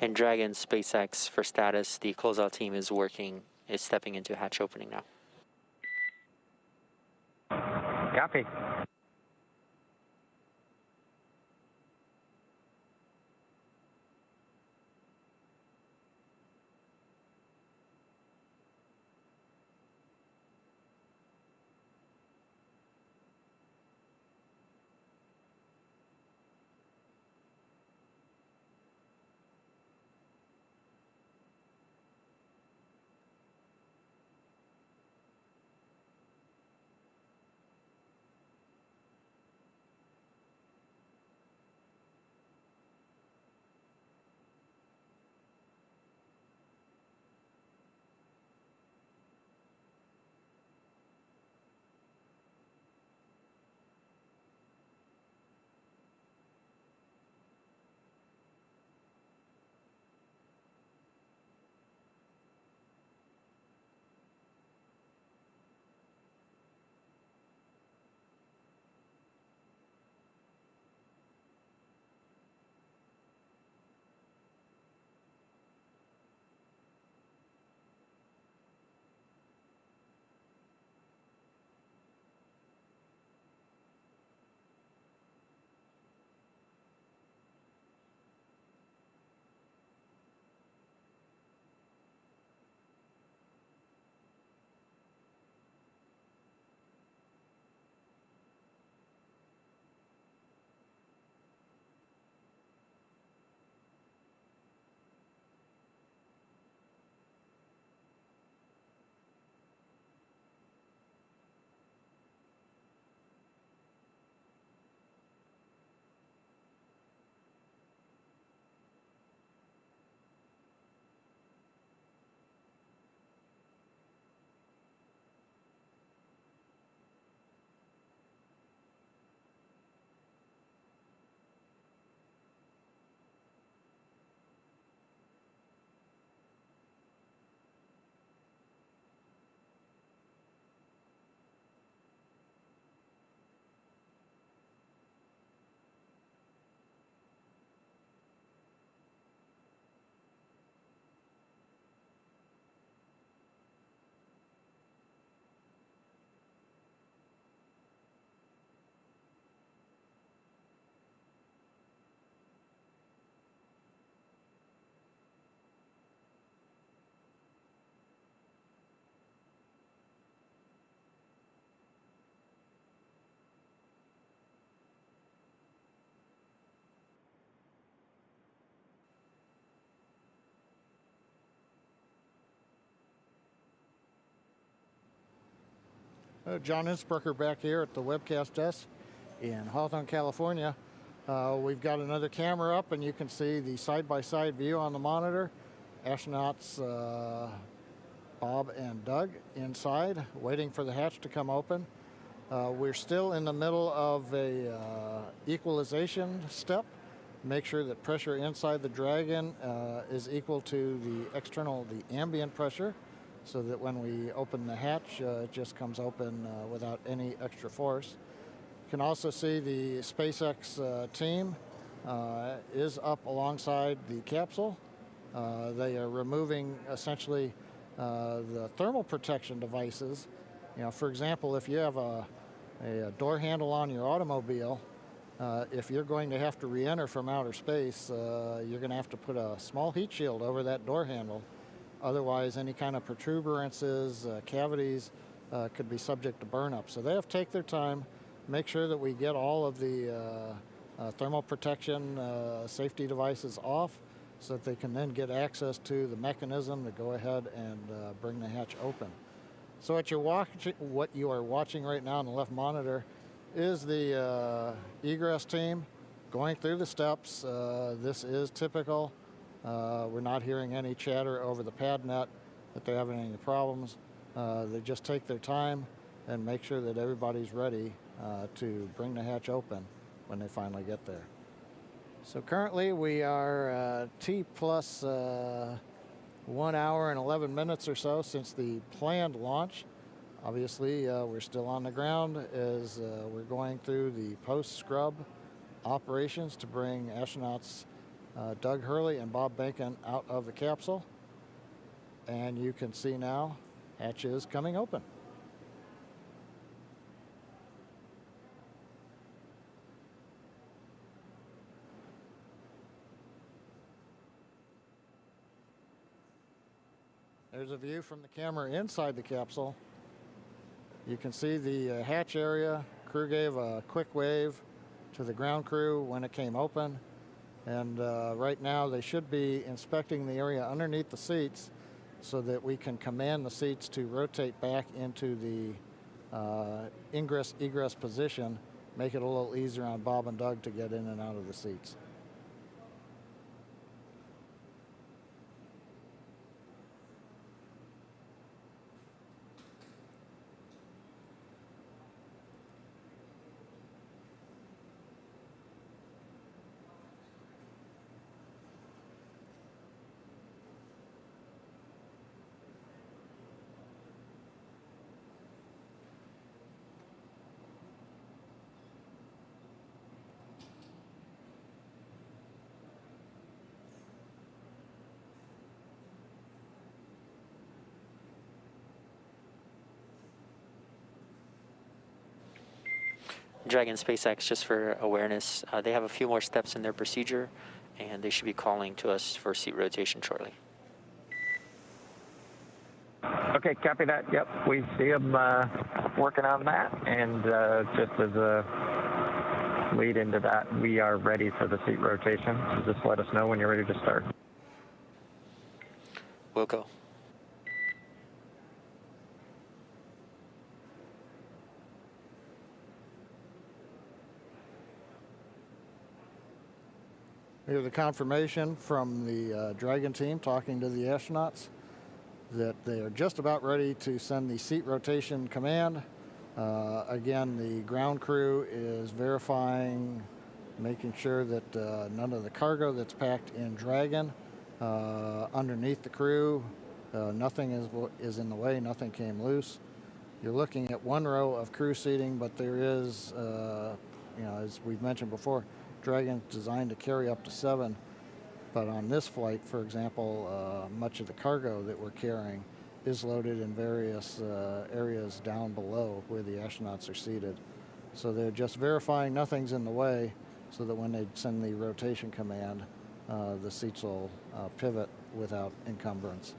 And Dragon SpaceX for status, the closeout team is stepping into hatch opening now. Copy. John Innsbrucker back here at the webcast desk in Hawthorne, California. We've got another camera up, and you can see the side-by-side view on the monitor. Astronauts Bob and Doug inside, waiting for the hatch to come open. We're still in the middle of a equalization step. Make sure that pressure inside the Dragon is equal to the ambient pressure, so that when we open the hatch, it just comes open without any extra force. You can also see the SpaceX team is up alongside the capsule. They are removing essentially the thermal protection devices. You know, for example, if you have a door handle on your automobile, if you're going to have to re-enter from outer space, you're going to have to put a small heat shield over that door handle. Otherwise, any kind of protuberances, cavities could be subject to burnup. So they have to take their time, make sure that we get all of the thermal protection safety devices off, so that they can then get access to the mechanism to go ahead and bring the hatch open. So what you are watching right now on the left monitor is the egress team going through the steps. This is typical. We're not hearing any chatter over the pad net that they're having any problems. They just take their time and make sure that everybody's ready to bring the hatch open when they finally get there. So currently we are T plus 1 hour and 11 minutes or so since the planned launch. Obviously, we're still on the ground as we're going through the post-scrub operations to bring astronauts Doug Hurley and Bob Bacon out of the capsule. And you can see now hatch is coming open. There's a view from the camera inside the capsule. You can see the hatch area. Crew gave a quick wave to the ground crew when it came open. And right now they should be inspecting the area underneath the seats so that we can command the seats to rotate back into the ingress-egress position, make it a little easier on Bob and Doug to get in and out of the seats. Dragon SpaceX, just for awareness, they have a few more steps in their procedure, and they should be calling to us for seat rotation shortly. Okay, copy that. Yep, we see them working on that. And just as a lead into that, we are ready for the seat rotation. So just let us know when you're ready to start. We'll go. Here's the confirmation from the Dragon team talking to the astronauts that they are just about ready to send the seat rotation command. Again, the ground crew is verifying, making sure that none of the cargo that's packed in Dragon underneath the crew, nothing is in the way, nothing came loose. You're looking at one row of crew seating, but there is, as we've mentioned before, Dragon's designed to carry up to 7, but on this flight, for example, much of the cargo that we're carrying is loaded in various areas down below where the astronauts are seated. So they're just verifying nothing's in the way so that when they send the rotation command, the seats will pivot without encumbrance.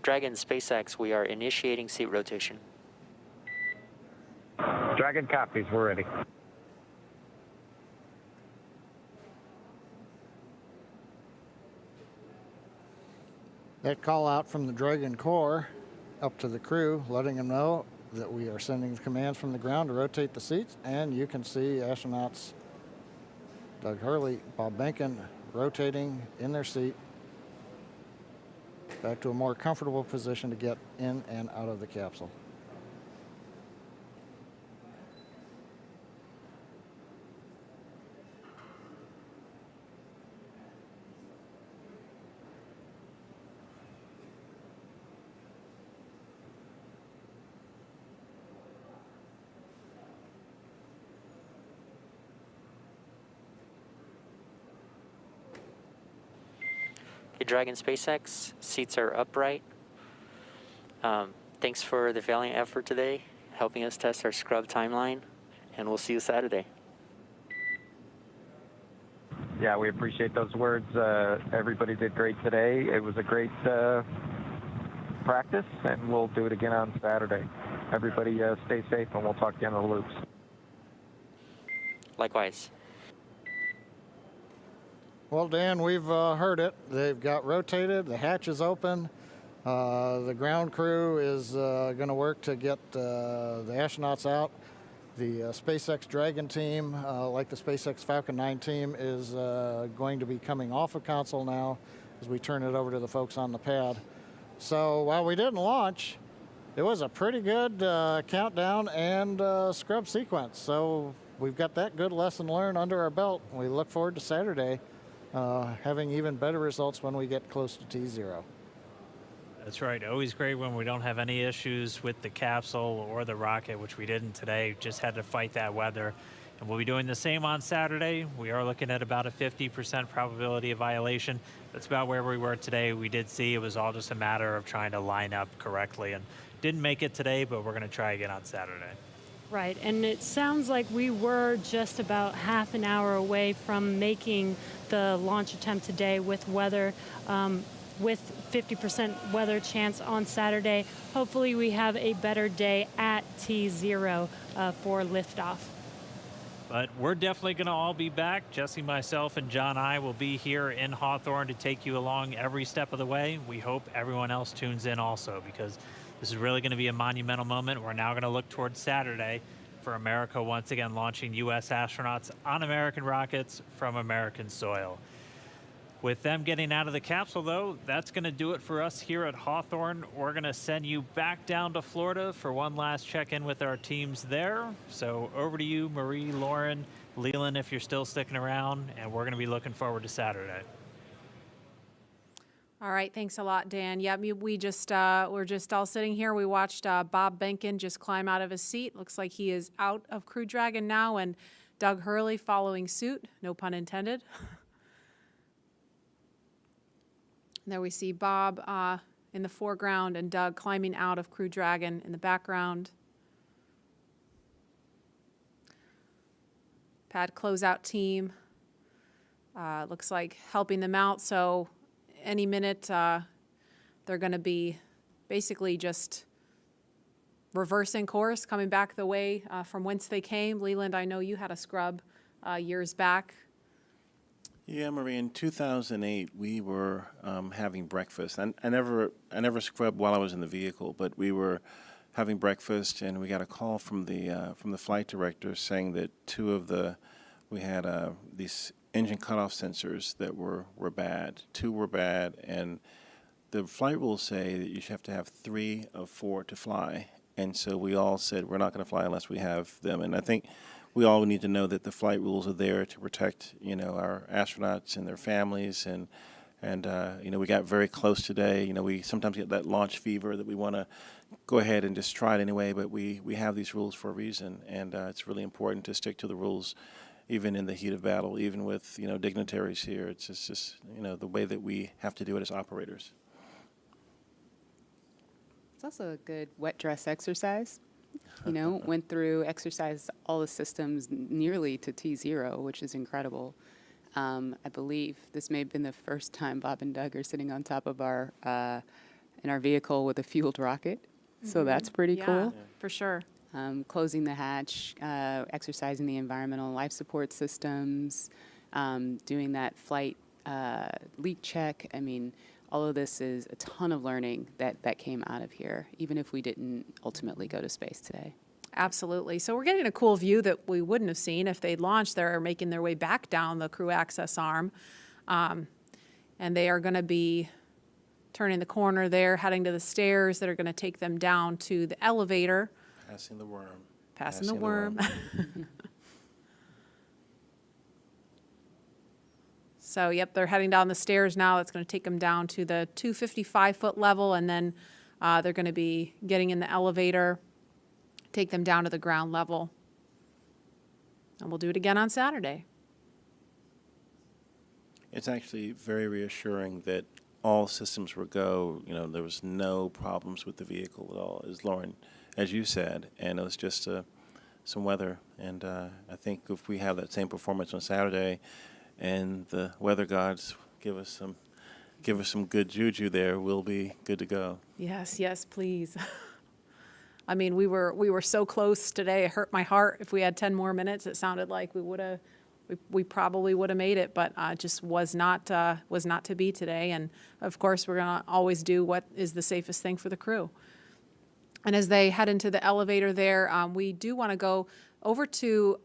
Dragon SpaceX, we are initiating seat rotation. Dragon copies, we're ready. That call out from the Dragon core up to the crew, letting them know that we are sending commands from the ground to rotate the seats, and you can see astronauts Doug Hurley, Bob Behnken rotating in their seat back to a more comfortable position to get in and out of the capsule. Okay, Dragon SpaceX, seats are upright. Thanks for the valiant effort today, helping us test our scrub timeline, and we'll see you Saturday. Yeah, we appreciate those words. Everybody did great today. It was a great practice, and we'll do it again on Saturday. Everybody stay safe, and we'll talk to you on the loops. Likewise. Well, Dan, we've heard it. They've got rotated. The hatch is open. The ground crew is going to work to get the astronauts out. The SpaceX Dragon team, like the SpaceX Falcon 9 team, is going to be coming off of console now as we turn it over to the folks on the pad. So while we didn't launch, it was a pretty good countdown and scrub sequence. So we've got that good lesson learned under our belt. We look forward to Saturday having even better results when we get close to T0. That's right. Always great when we don't have any issues with the capsule or the rocket, which we didn't today. Just had to fight that weather. And we'll be doing the same on Saturday. We are looking at about a 50% probability of violation. That's about where we were today. We did see it was all just a matter of trying to line up correctly, and didn't make it today, but we're going to try again on Saturday. Right, and it sounds like we were just about half an hour away from making the launch attempt today with weather, with 50% weather chance on Saturday. Hopefully we have a better day at T0 for liftoff. But we're definitely going to all be back. Jesse, myself, and John I will be here in Hawthorne to take you along every step of the way. We hope everyone else tunes in also, because this is really going to be a monumental moment. We're now going to look towards Saturday for America once again launching U.S. astronauts on American rockets from American soil. With them getting out of the capsule, though, that's going to do it for us here at Hawthorne. We're going to send you back down to Florida for one last check-in with our teams there. So over to you, Marie, Lauren, Leland, if you're still sticking around, and we're going to be looking forward to Saturday. All right, thanks a lot, Dan. Yeah, we're just all sitting here. We watched Bob Behnken just climb out of his seat. Looks like he is out of Crew Dragon now, and Doug Hurley following suit. No pun intended. There we see Bob in the foreground and Doug climbing out of Crew Dragon in the background. Pad closeout team looks like helping them out. So any minute they're going to be basically just reversing course, coming back the way from whence they came. Leland, I know you had a scrub years back. Yeah, Marie, in 2008, we were having breakfast. I never scrubbed while I was in the vehicle, but we were having breakfast, and we got a call from the flight director saying that we had these engine cutoff sensors that were bad. 2 were bad, and the flight rules say that you should have to have 3 of 4 to fly. And so we all said we're not going to fly unless we have them. And I think we all need to know that the flight rules are there to protect, our astronauts and their families, and we got very close today. We sometimes get that launch fever that we want to go ahead and just try it anyway, but we have these rules for a reason, and it's really important to stick to the rules, even in the heat of battle, even with dignitaries here. It's just the way that we have to do it as operators. It's also a good wet dress exercise. Went through, exercised all the systems nearly to T0, which is incredible. I believe this may have been the first time Bob and Doug are sitting on top of in our vehicle with a fueled rocket. So that's pretty cool. Yeah, for sure. Closing the hatch, exercising the environmental life support systems, doing that flight leak check. I mean, all of this is a ton of learning that came out of here, even if we didn't ultimately go to space today. Absolutely. So we're getting a cool view that we wouldn't have seen if they'd launched. They're making their way back down the crew access arm. And they are going to be turning the corner there, heading to the stairs that are going to take them down to the elevator. Passing the worm. Passing the worm. So, yep, they're heading down the stairs now. That's going to take them down to the 255-foot level, and then they're going to be getting in the elevator, take them down to the ground level. And we'll do it again on Saturday. It's actually very reassuring that all systems were go. You know, there was no problems with the vehicle at all, as Lauren, as you said, and it was just some weather. And I think if we have that same performance on Saturday, and the weather gods give us some good juju there, we'll be good to go. Yes, yes, please. I mean, we were so close today. It hurt my heart. If we had 10 more minutes, it sounded like we probably would have made it, but just was not to be today. And of course, we're gonna always do what is the safest thing for the crew. And as they head into the elevator there, we do want to go over to